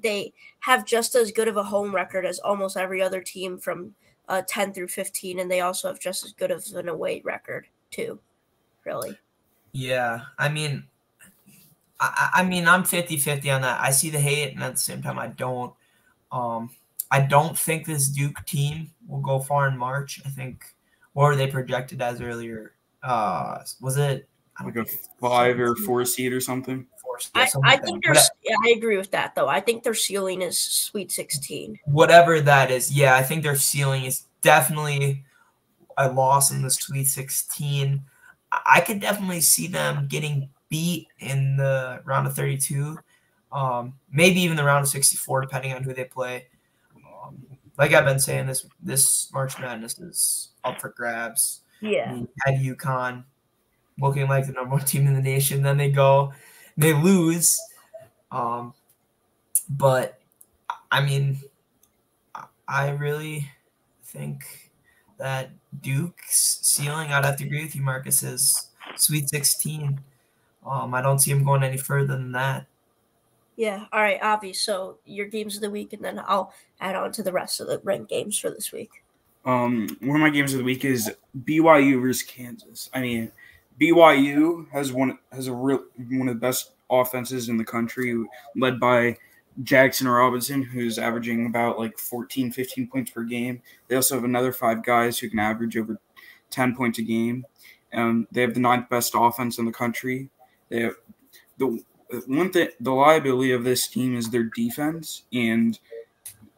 they have just as good of a home record as almost every other team from 10 through 15, and they also have just as good of an away record too. Really? Yeah, I'm 50-50 on that. I see the hate, and at the same time, I don't. I don't think this Duke team will go far in March. I think, what were they projected as earlier? Was it like a 5 or 4 seed or something? I think I agree with that, though. I think their ceiling is Sweet 16. Whatever that is, yeah, I think their ceiling is definitely a loss in the Sweet 16. I could definitely see them getting beat in the round of 32, maybe even the round of 64, depending on who they play. Like I've been saying, this March Madness is up for grabs. Yeah. You had UConn looking like the number one team in the nation. Then they lose. But I mean, I really think that Duke's ceiling, I'd have to agree with you, Marcus, is Sweet 16. I don't see him going any further than that. Yeah. All right, Avi. So your games of the week, and then I'll add on to the rest of the ranked games for this week. One of my games of the week is BYU versus Kansas. I mean, BYU has one of the best offenses in the country, led by Jackson Robinson, who's averaging about like 14, 15 points per game. They also have another 5 guys who can average over 10 points a game. They have the 9th best offense in the country. They have the liability of this team is their defense, and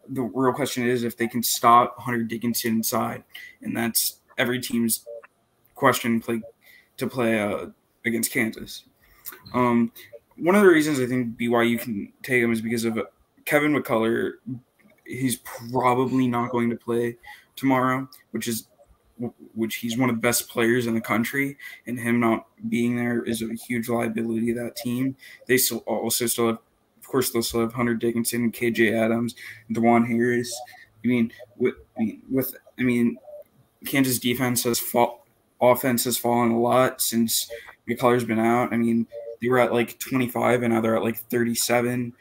the real question is if they can stop Hunter Dickinson inside, and that's every team's question to play against Kansas. One of the reasons I think BYU can take him is because of Kevin McCullough. He's probably not going to play tomorrow, which he's one of the best players in the country, and him not being there is a huge liability to that team. They still have, of course, they'll still have Hunter Dickinson, KJ Adams, DeJuan Harris. Kansas offense has fallen a lot since McCullough's been out. I mean, they were at like 25 and now they're at like 37.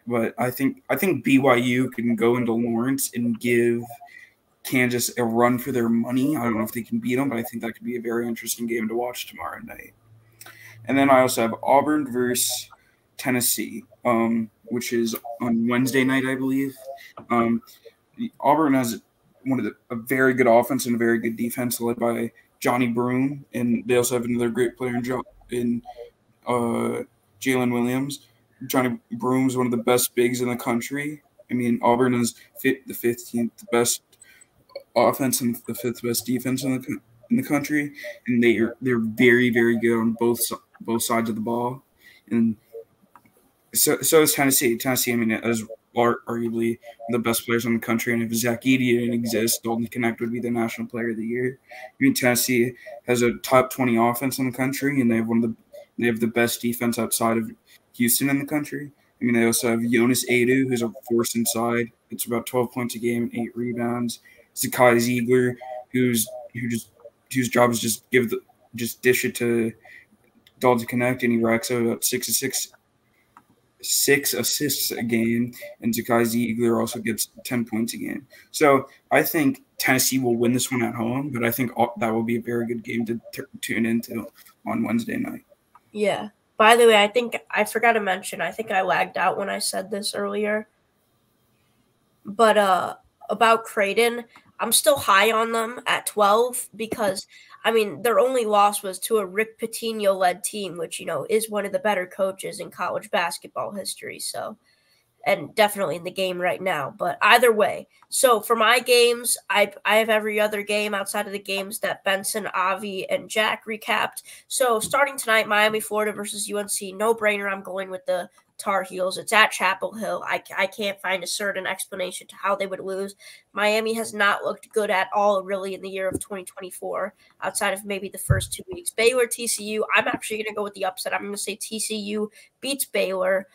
But I think BYU can go into Lawrence and give Kansas a run for their money. I don't know if they can beat them, but I think that could be a very interesting game to watch tomorrow night. And then I also have Auburn versus Tennessee, which is on Wednesday night, I believe. Auburn has a very good offense and a very good defense led by Johnny Broome, and they also have another great player in Jalen Williams. Johnny Broome is one of the best bigs in the country. I mean, Auburn is the 15th best offense and the 5th best defense in the country, and they're very, very good on both sides of the ball. And so is Tennessee. Tennessee, I mean, is arguably the best players in the country, and if Zach Edey didn't exist, Dalton Connect would be the National Player of the Year. I mean, Tennessee has a top 20 offense in the country, and they have the best defense outside of Houston in the country. I mean, they also have Jonas Adu, who's a force inside. It's about 12 points a game and 8 rebounds. Zakai Ziegler, whose job is just dish it to Dalton Connect, and he racks up about 6 assists a game, and Zakai Ziegler also gets 10 points a game. So I think Tennessee will win this one at home, but I think that will be a very good game to tune into on Wednesday night. Yeah. By the way, I think I forgot to mention, I think I lagged out when I said this earlier, but about Creighton, I'm still high on them at 12 because, I mean, their only loss was to a Rick Pitino-led team, which, is one of the better coaches in college basketball history. So, and definitely in the game right now. But either way, so for my games, I have every other game outside of the games that Benson, Avi, and Jack recapped. So starting tonight, Miami, Florida versus UNC, no brainer. I'm going with the Tar Heels. It's at Chapel Hill. I can't find a certain explanation to how they would lose. Miami has not looked good at all really in the year of 2024 outside of maybe the first 2 weeks. Baylor, TCU, I'm actually going to go with the upset. I'm going to say TCU beats Baylor.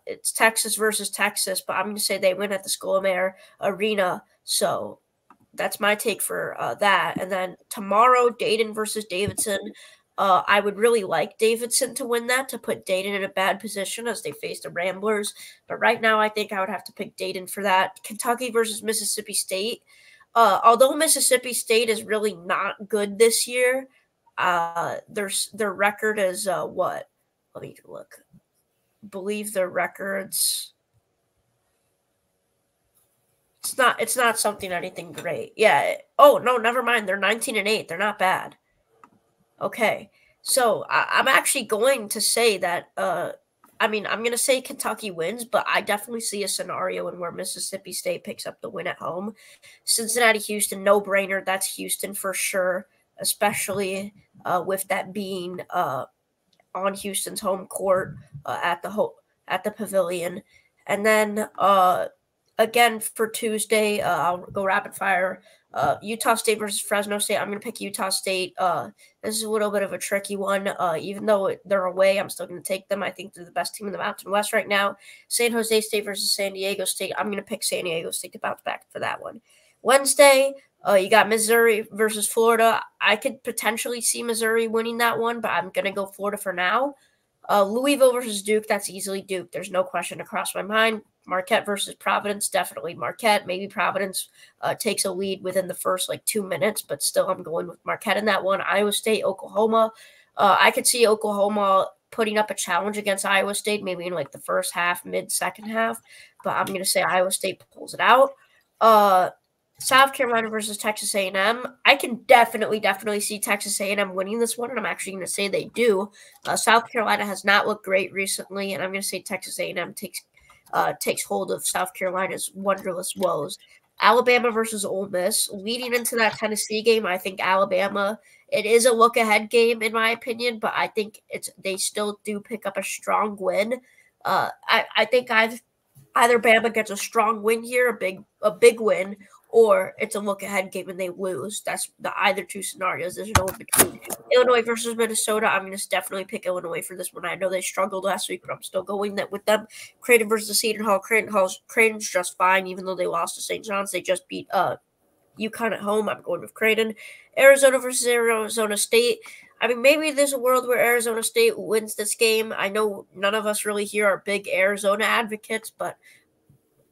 It's Texas versus Texas, but I'm going to say they win at the School-Air Arena. So that's my take for that. And then tomorrow, Dayton versus Davidson. I would really like Davidson to win that, to put Dayton in a bad position as they face the Ramblers. But right now, I think I would have to pick Dayton for that. Kentucky versus Mississippi State. Although Mississippi State is really not good this year, their record is what? Let me look. Believe their records. It's not something anything great. Yeah. Oh no, never mind. They're 19-8. They're not bad. Okay. So I'm actually going to say that. I'm going to say Kentucky wins, but I definitely see a scenario in where Mississippi State picks up the win at home. Cincinnati, Houston, no brainer. That's Houston for sure, especially with that being on Houston's home court at the Pavilion. And then again for Tuesday, I'll go rapid fire. Utah State versus Fresno State. I'm going to pick Utah State. This is a little bit of a tricky one. Even though they're away, I'm still going to take them. I think they're the best team in the Mountain West right now. San Jose State versus San Diego State. I'm going to pick San Diego State to bounce back for that one. Wednesday, you got Missouri versus Florida. I could potentially see Missouri winning that one, but I'm going to go Florida for now. Louisville versus Duke. That's easily Duke. There's no question across my mind. Marquette versus Providence, definitely Marquette. Maybe Providence takes a lead within the first 2 minutes, but still I'm going with Marquette in that one. Iowa State, Oklahoma. I could see Oklahoma putting up a challenge against Iowa State, maybe in the first half, mid-second half, but I'm going to say Iowa State pulls it out. South Carolina versus Texas A&M. I can definitely see Texas A&M winning this one, and I'm actually going to say they do. South Carolina has not looked great recently, and I'm going to say Texas A&M takes hold of South Carolina's wonderless woes. Alabama versus Ole Miss. Leading into that Tennessee game, I think Alabama, it is a look-ahead game in my opinion, but I think they still do pick up a strong win. I think either Bama gets a strong win here, a big win, or it's a look-ahead game and they lose. That's the either two scenarios. There's no in between. Illinois versus Minnesota. I'm going to definitely pick Illinois for this one. I know they struggled last week, but I'm still going with them. Creighton versus Seton Hall. Creighton's just fine, even though they lost to St. John's. They just beat UConn at home. I'm going with Creighton. Arizona versus Arizona State. I mean, maybe there's a world where Arizona State wins this game. I know none of us really here are big Arizona advocates, but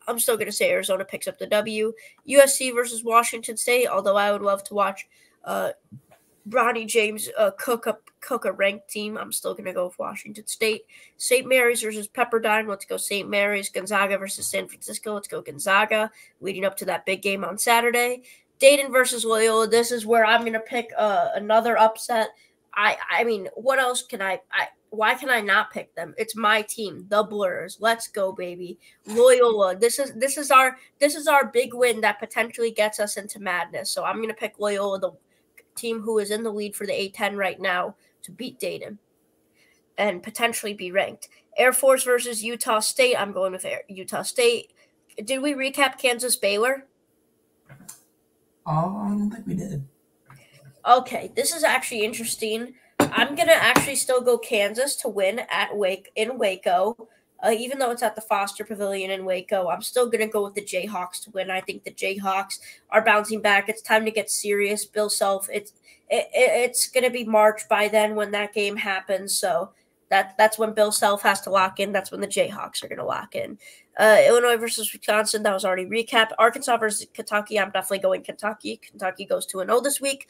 I'm still going to say Arizona picks up the W. USC versus Washington State, although I would love to watch Bronny James cook a ranked team. I'm still going to go with Washington State. St. Mary's versus Pepperdine. Let's go St. Mary's. Gonzaga versus San Francisco. Let's go Gonzaga, leading up to that big game on Saturday. Dayton versus Loyola. This is where I'm going to pick another upset. I mean, what else can why can I not pick them? It's my team, the Blurs. Let's go, baby. Loyola. This is our big win that potentially gets us into madness. So I'm gonna pick Loyola, the team who is in the lead for the A10 right now, to beat Dayton and potentially be ranked. Air Force versus Utah State. I'm going with Utah State. Did we recap Kansas Baylor? I don't think we did. Okay, this is actually interesting. I'm going to actually still go Kansas to win in Waco. Even though it's at the Foster Pavilion in Waco, I'm still going to go with the Jayhawks to win. I think the Jayhawks are bouncing back. It's time to get serious. Bill Self, it's going to be March by then when that game happens. So that's when Bill Self has to lock in. That's when the Jayhawks are going to lock in. Illinois versus Wisconsin, that was already recapped. Arkansas versus Kentucky, I'm definitely going Kentucky. Kentucky goes 2-0 this week.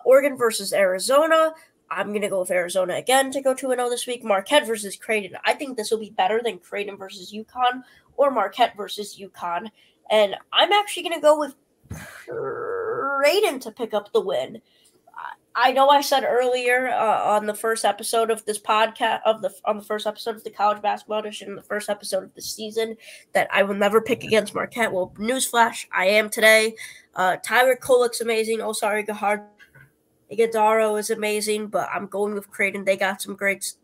Oregon versus Arizona, I'm going to go with Arizona again to go 2-0 this week. Marquette versus Creighton. I think this will be better than Creighton versus UConn or Marquette versus UConn. And I'm actually going to go with Creighton to pick up the win. I know I said earlier on the first episode of this podcast, on the first episode of the College Basketball Edition, the first episode of the season, that I will never pick against Marquette. Well, newsflash, I am today. Tyler Kolek's amazing. Osari Iguodaro is amazing, but I'm going with Creighton. They got some great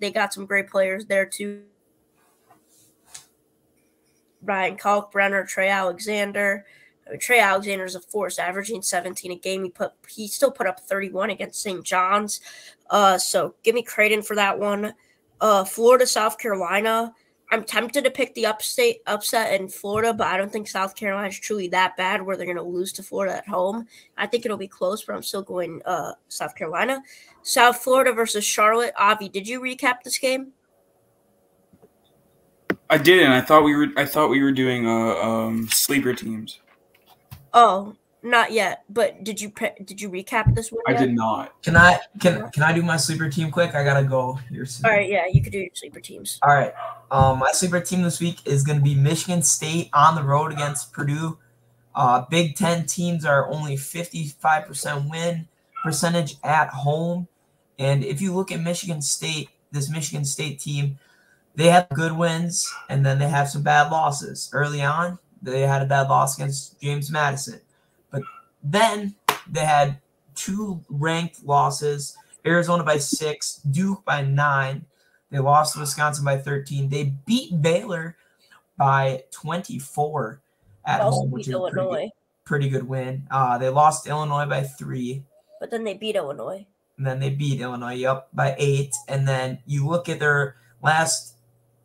players there too. Ryan Kalkbrenner, Trey Alexander. Trey Alexander's a force, averaging 17 a game. He still put up 31 against St. John's. So give me Creighton for that one. Florida, South Carolina. I'm tempted to pick the upset in Florida, but I don't think South Carolina is truly that bad where they're going to lose to Florida at home. I think it'll be close, but I'm still going South Carolina. South Florida versus Charlotte. Avi, did you recap this game? I didn't. I thought we were doing sleeper teams. Oh, not yet. But did you recap this one yet? I did not. Can I do my sleeper team quick? I gotta go here soon. All right, yeah, you could do your sleeper teams. All right. My sleeper team this week is going to be Michigan State on the road against Purdue. Big Ten teams are only 55% win percentage at home. And if you look at Michigan State, this Michigan State team, they have good wins and then they have some bad losses. Early on, they had a bad loss against James Madison. But then they had 2 ranked losses, Arizona by 6, Duke by 9. They lost to Wisconsin by 13. They beat Baylor by 24 at home, which is pretty good win. They lost to Illinois by 3. But then they beat Illinois. And then they beat Illinois, by 8. And then you look at their last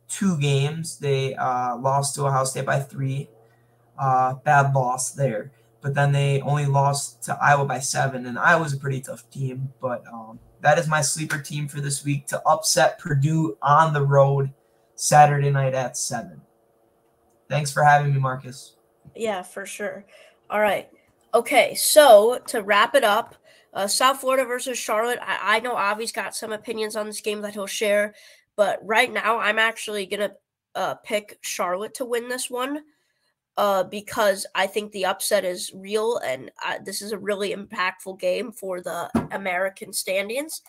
2 games, they lost to Ohio State by 3. Bad loss there. But then they only lost to Iowa by 7, and Iowa's a pretty tough team. But that is my sleeper team for this week to upset Purdue on the road Saturday night at 7. Thanks for having me, Marcus. Yeah, for sure. All right. Okay, so to wrap it up, South Florida versus Charlotte. I know Avi's got some opinions on this game that he'll share, but right now I'm actually going to pick Charlotte to win this one because I think the upset is real, and this is a really impactful game for the American standings.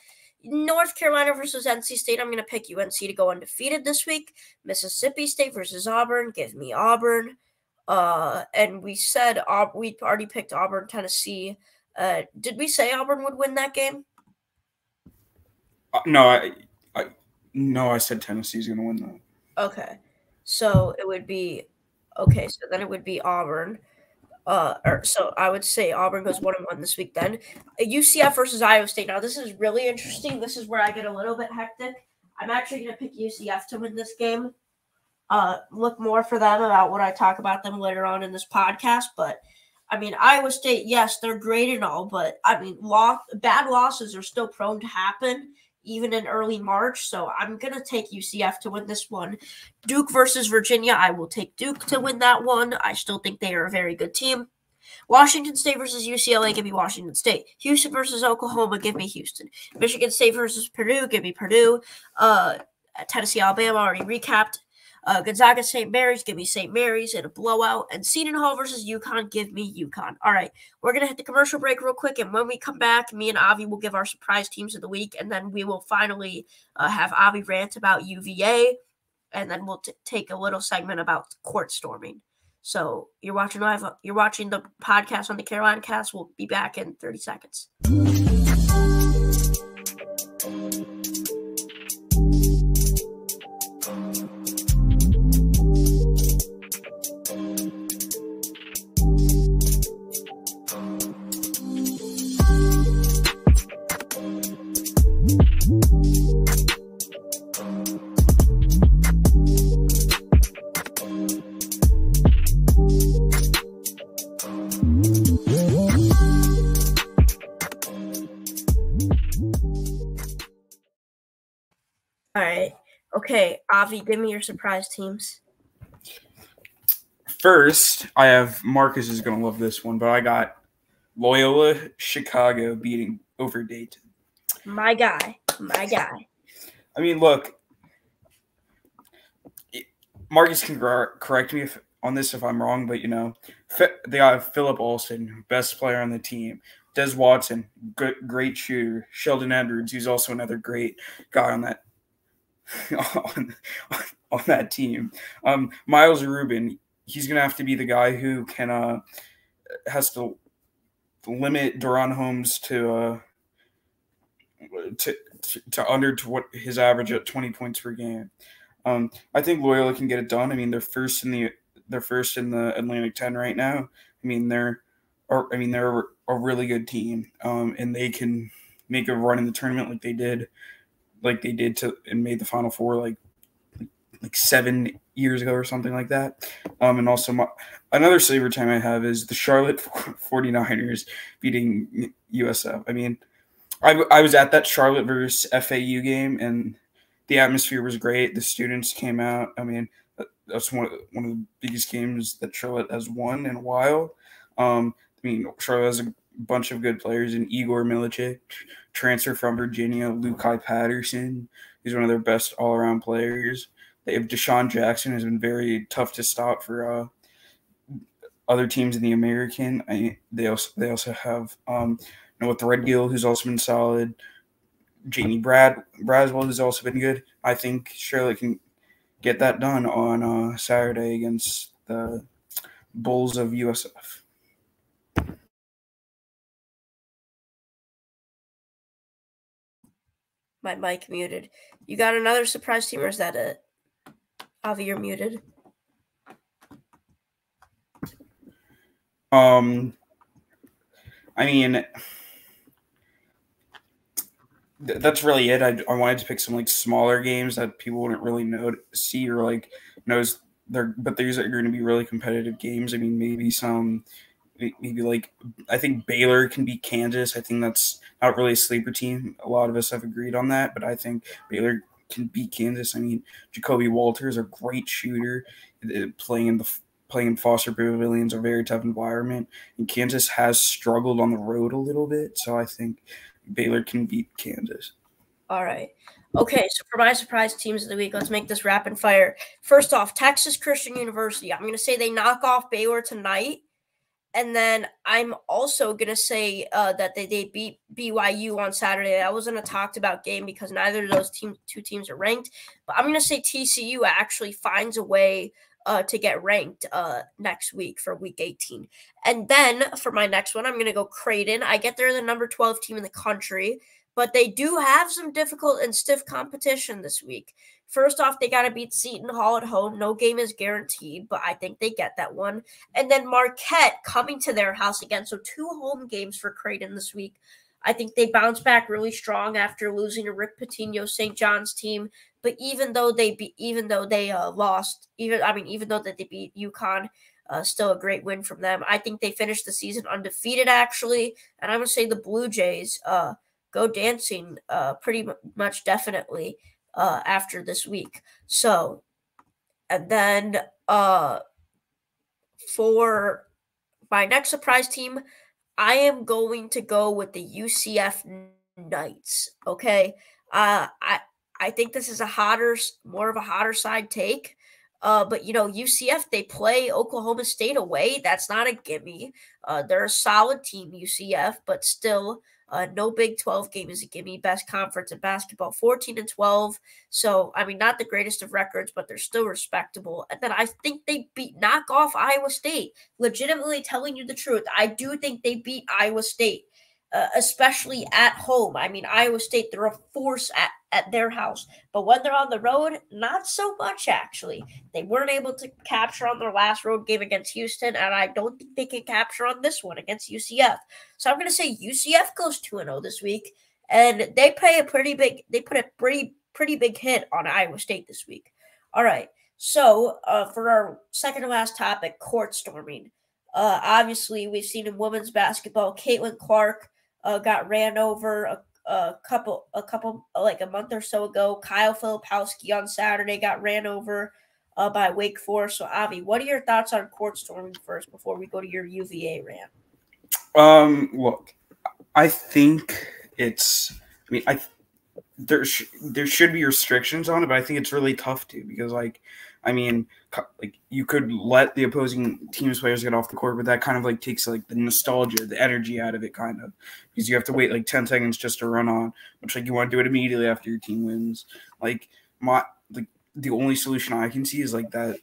North Carolina versus NC State. I'm going to pick UNC to go undefeated this week. Mississippi State versus Auburn. Give me Auburn. And we said we already picked Auburn, Tennessee. Did we say Auburn would win that game? No, I said Tennessee's going to win that. Okay, so it would be So then it would be Auburn. So I would say Auburn goes 1-1 this week. Then UCF versus Iowa State. Now this is really interesting. This is where I get a little bit hectic. I'm actually going to pick UCF to win this game. Look more for them about what I talk about them later on in this podcast. But I mean, Iowa State, yes, they're great and all, but I mean, bad losses are still prone to happen, even in early March. So I'm going to take UCF to win this one. Duke versus Virginia, I will take Duke to win that one. I still think they are a very good team. Washington State versus UCLA, give me Washington State. Houston versus Oklahoma, give me Houston. Michigan State versus Purdue, give me Purdue. Tennessee, Alabama, already recapped. Gonzaga, St. Mary's, give me St. Mary's in a blowout. And Seton Hall versus UConn, give me UConn. All right, we're going to hit the commercial break real quick, and when we come back, me and Avi will give our surprise teams of the week, and then we will finally have Avi rant about UVA, and then we'll take a little segment about court storming. So you're watching the podcast on the CarolinaCast. We'll be back in 30 seconds. All right. Okay, Avi, give me your surprise teams. First, I have Marcus is going to love this one, but I got Loyola Chicago beating over Dayton. My guy. I mean, look, Marcus can correct me on this if I'm wrong, but, they got Philip Alston, best player on the team. Des Watson, great shooter. Sheldon Edwards, who's also another great guy on that on that team. Miles Rubin, he's going to have to be the guy who can has to limit Duran Holmes to under to what his average at 20 points per game. I think Loyola can get it done. I mean, they're first in the Atlantic 10 right now. I mean, they're a really good team, and they can make a run in the tournament like they did and made the Final Four like 7 years ago or something like that. And also another Sabre time I have is the Charlotte 49ers beating USF. I mean, I was at that Charlotte versus FAU game, and the atmosphere was great. The students came out. I mean, that's one of the biggest games that Charlotte has won in a while. I mean, Charlotte has a bunch of good players in Igor Milicic, transfer from Virginia, Lukai Patterson. He's one of their best all-around players. They have Deshaun Jackson, who's been very tough to stop for other teams in the American. They also have Noah Threadgill, who's also been solid. Jamie Braswell, who's also been good. I think Charlotte can get that done on Saturday against the Bulls of USF. My mic muted. You got another surprise team, or is that it? Avi, you're muted. I mean, that's really it. I wanted to pick some like smaller games that people wouldn't really see or like knows but these are going to be really competitive games. I mean, maybe like I think Baylor can beat Kansas. I think that's not really a sleeper team. A lot of us have agreed on that, but I think Baylor can beat Kansas. I mean, Jacoby Walters, a great shooter, playing in Foster Pavilions, a very tough environment, and Kansas has struggled on the road a little bit. So I think Baylor can beat Kansas. All right. Okay, so for my surprise teams of the week, let's make this rapid fire. First off, Texas Christian University. I'm going to say they knock off Baylor tonight. And then I'm also going to say that they beat BYU on Saturday. That wasn't a talked about game because neither of those two teams are ranked. But I'm going to say TCU actually finds a way to get ranked next week for week 18. And then for my next one, I'm going to go Creighton. I get they're the number 12 team in the country, but they do have some difficult and stiff competition this week. First off, they got to beat Seton Hall at home. No game is guaranteed, but I think they get that one. And then Marquette coming to their house again. So 2 home games for Creighton this week. I think they bounce back really strong after losing to Rick Pitino's St. John's team. But even though they beat UConn, still a great win from them. I think they finished the season undefeated actually, and I'm gonna say the Blue Jays go dancing pretty much definitely after this week. So, and then for my next surprise team, I am going to go with the UCF Knights. Okay, I think this is more of a hotter side take. But UCF, they play Oklahoma State away. That's not a gimme. They're a solid team, UCF, but still. No Big 12 game is a gimme. Best conference in basketball, 14-12. So, I mean, not the greatest of records, but they're still respectable. And then I think they knock off Iowa State. Legitimately telling you the truth, I do think they beat Iowa State, especially at home. I mean, Iowa State, they're a force at their house. But when they're on the road, not so much, actually. They weren't able to capture on their last road game against Houston, and I don't think they can capture on this one against UCF. So I'm going to say UCF goes 2-0 this week, and they put a pretty big hit on Iowa State this week. All right, so for our second to last topic, court storming. Obviously, we've seen in women's basketball, Caitlin Clark got ran over a month or so ago. Kyle Filipowski on Saturday got ran over by Wake Forest. So, Avi, what are your thoughts on court storming first before we go to your UVA rant? Look, I think there should be restrictions on it, but I think it's really tough to because, you could let the opposing team's players get off the court, but that kind of takes the nostalgia, the energy out of it, kind of, because you have to wait 10 seconds just to run on, which you want to do it immediately after your team wins. The only solution I can see is that.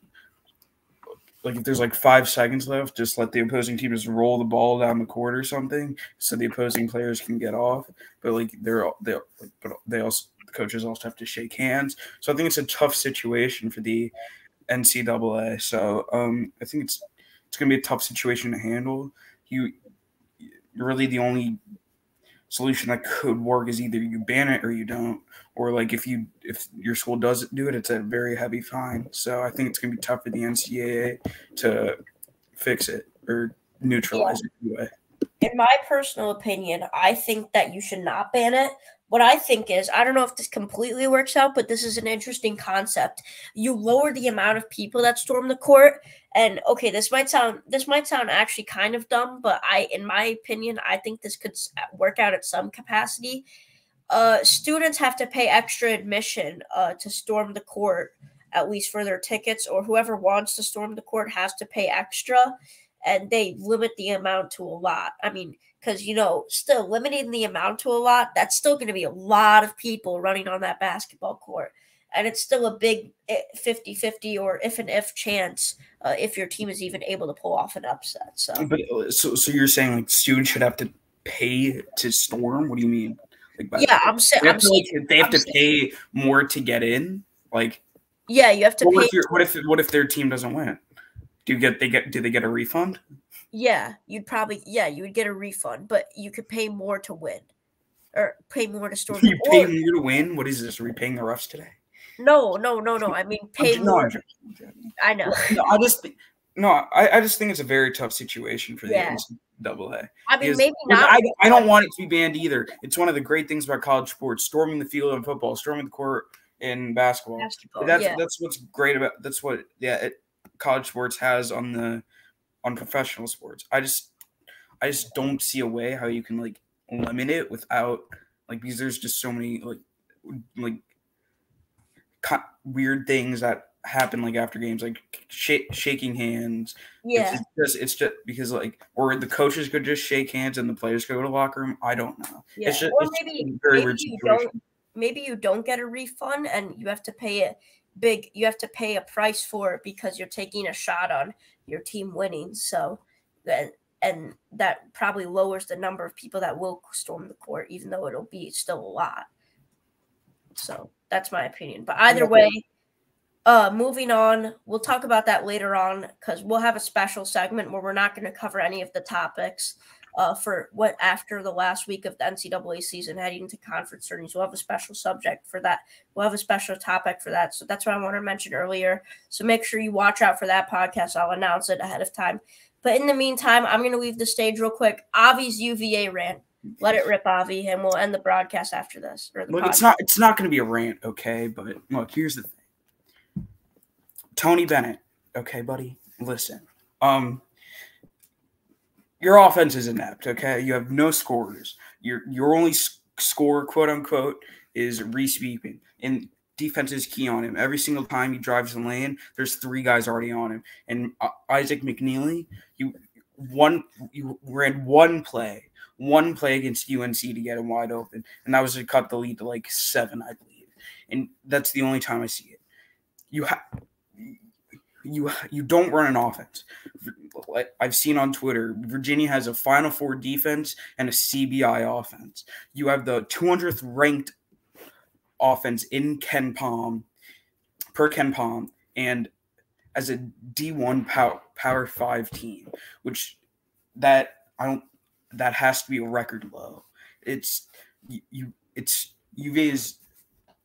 If there's 5 seconds left, just let the opposing team just roll the ball down the court or something, so the opposing players can get off. But the coaches also have to shake hands. So I think it's a tough situation for the NCAA. So I think it's going to be a tough situation to handle. You're really the only solution that could work is either you ban it or you don't, or if your school doesn't do it, it's a very heavy fine. So I think it's going to be tough for the NCAA to fix it or neutralize it anyway. In my personal opinion, I think that you should not ban it. What I think is, I don't know if this completely works out, but this is an interesting concept. You lower the amount of people that storm the court, and okay, this might sound actually kind of dumb, but in my opinion, I think this could work out at some capacity. Students have to pay extra admission to storm the court, at least for their tickets, or whoever wants to storm the court has to pay extra, and they limit the amount to a lot. I mean, because, still limiting the amount to a lot, that's still going to be a lot of people running on that basketball court. And it's still a big 50-50 or if chance if your team is even able to pull off an upset. So you're saying students should have to pay to storm? What do you mean? I'm saying they have to pay more to get in. Yeah, you have to pay. What if their team doesn't win? Do they get a refund? Yeah, you would get a refund, but you could pay more to win. Or pay more to storm. You pay more to win? What is this? Are we paying the refs today? No. I mean, pay more. I know. No, I just think it's a very tough situation for the NCAA. I mean, maybe not. I don't want it to be banned either. It's one of the great things about college sports: storming the field in football, storming the court in basketball. That's what's great about. That's what college sports has on professional sports. I just don't see a way how you can like limit it without because there's just so many weird things that happen after games, shaking hands. Yeah, it's just because or the coaches could just shake hands and the players could go to the locker room. I don't know. Yeah. It's just maybe you don't get a refund and you have to pay you have to pay a price for it because you're taking a shot on your team winning. So and that probably lowers the number of people that will storm the court, even though it'll be still a lot. So that's my opinion. But either way, moving on, we'll talk about that later on because we'll have a special segment where we're not going to cover any of the topics for what after the last week of the NCAA season heading into conference tourneys. We'll have a special subject for that. We'll have a special topic for that. So that's what I want to mention earlier. So make sure you watch out for that podcast. I'll announce it ahead of time. But in the meantime, I'm going to leave the stage real quick. Avi's UVA rant. Let it rip, Avi, and we'll end the broadcast after this. Look, it's not going to be a rant, okay? But look, here's the thing. Tony Bennett, okay, buddy, listen. Your offense is inept, okay? You have no scorers. Your only scorer, quote unquote, is Reese Beekman, and defense is key on him. Every single time he drives the lane, there's 3 guys already on him. And Isaac McNeely, you ran one play against UNC to get him wide open, and that was to cut the lead to 7, I believe. And that's the only time I see it. You don't run an offense. I've seen on Twitter, Virginia has a Final Four defense and a CBI offense. You have the 200th ranked offense in per Ken Palm, and as a D1 Power 5 team, which that has to be a record low. It's UVA's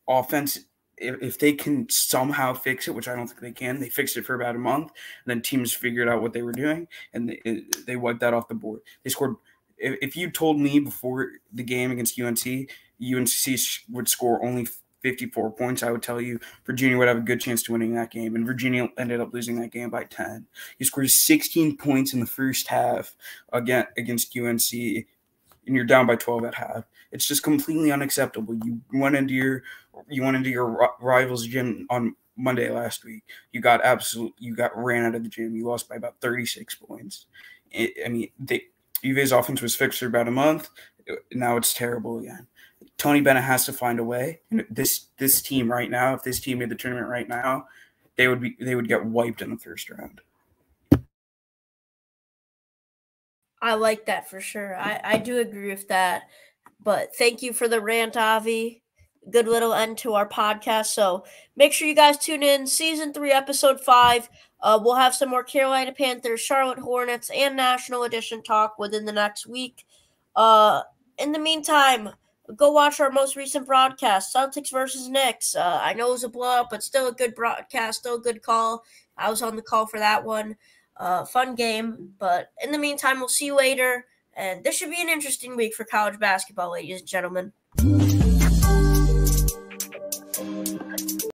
offense. If they can somehow fix it, which I don't think they can, they fixed it for about a month, and then teams figured out what they were doing, and they wiped that off the board. They scored. If you told me before the game against UNC would score only 54 points, I would tell you Virginia would have a good chance to winning that game, and Virginia ended up losing that game by 10. You scored 16 points in the first half against UNC, and you're down by 12 at half. It's just completely unacceptable. You went into your rival's gym on Monday last week. You got ran out of the gym. You lost by about 36 points. UVA's offense was fixed for about a month. Now it's terrible again. Tony Bennett has to find a way. This team right now, if this team made the tournament right now, they would get wiped in the first round. I like that for sure. I do agree with that. But thank you for the rant, Avi. Good little end to our podcast. So make sure you guys tune in. Season 3, Episode 5. We'll have some more Carolina Panthers, Charlotte Hornets, and National Edition talk within the next week. In the meantime, go watch our most recent broadcast, Celtics versus Knicks. I know it was a blowout, but still a good broadcast, still a good call. I was on the call for that one. Fun game. But in the meantime, we'll see you later. And this should be an interesting week for college basketball, ladies and gentlemen.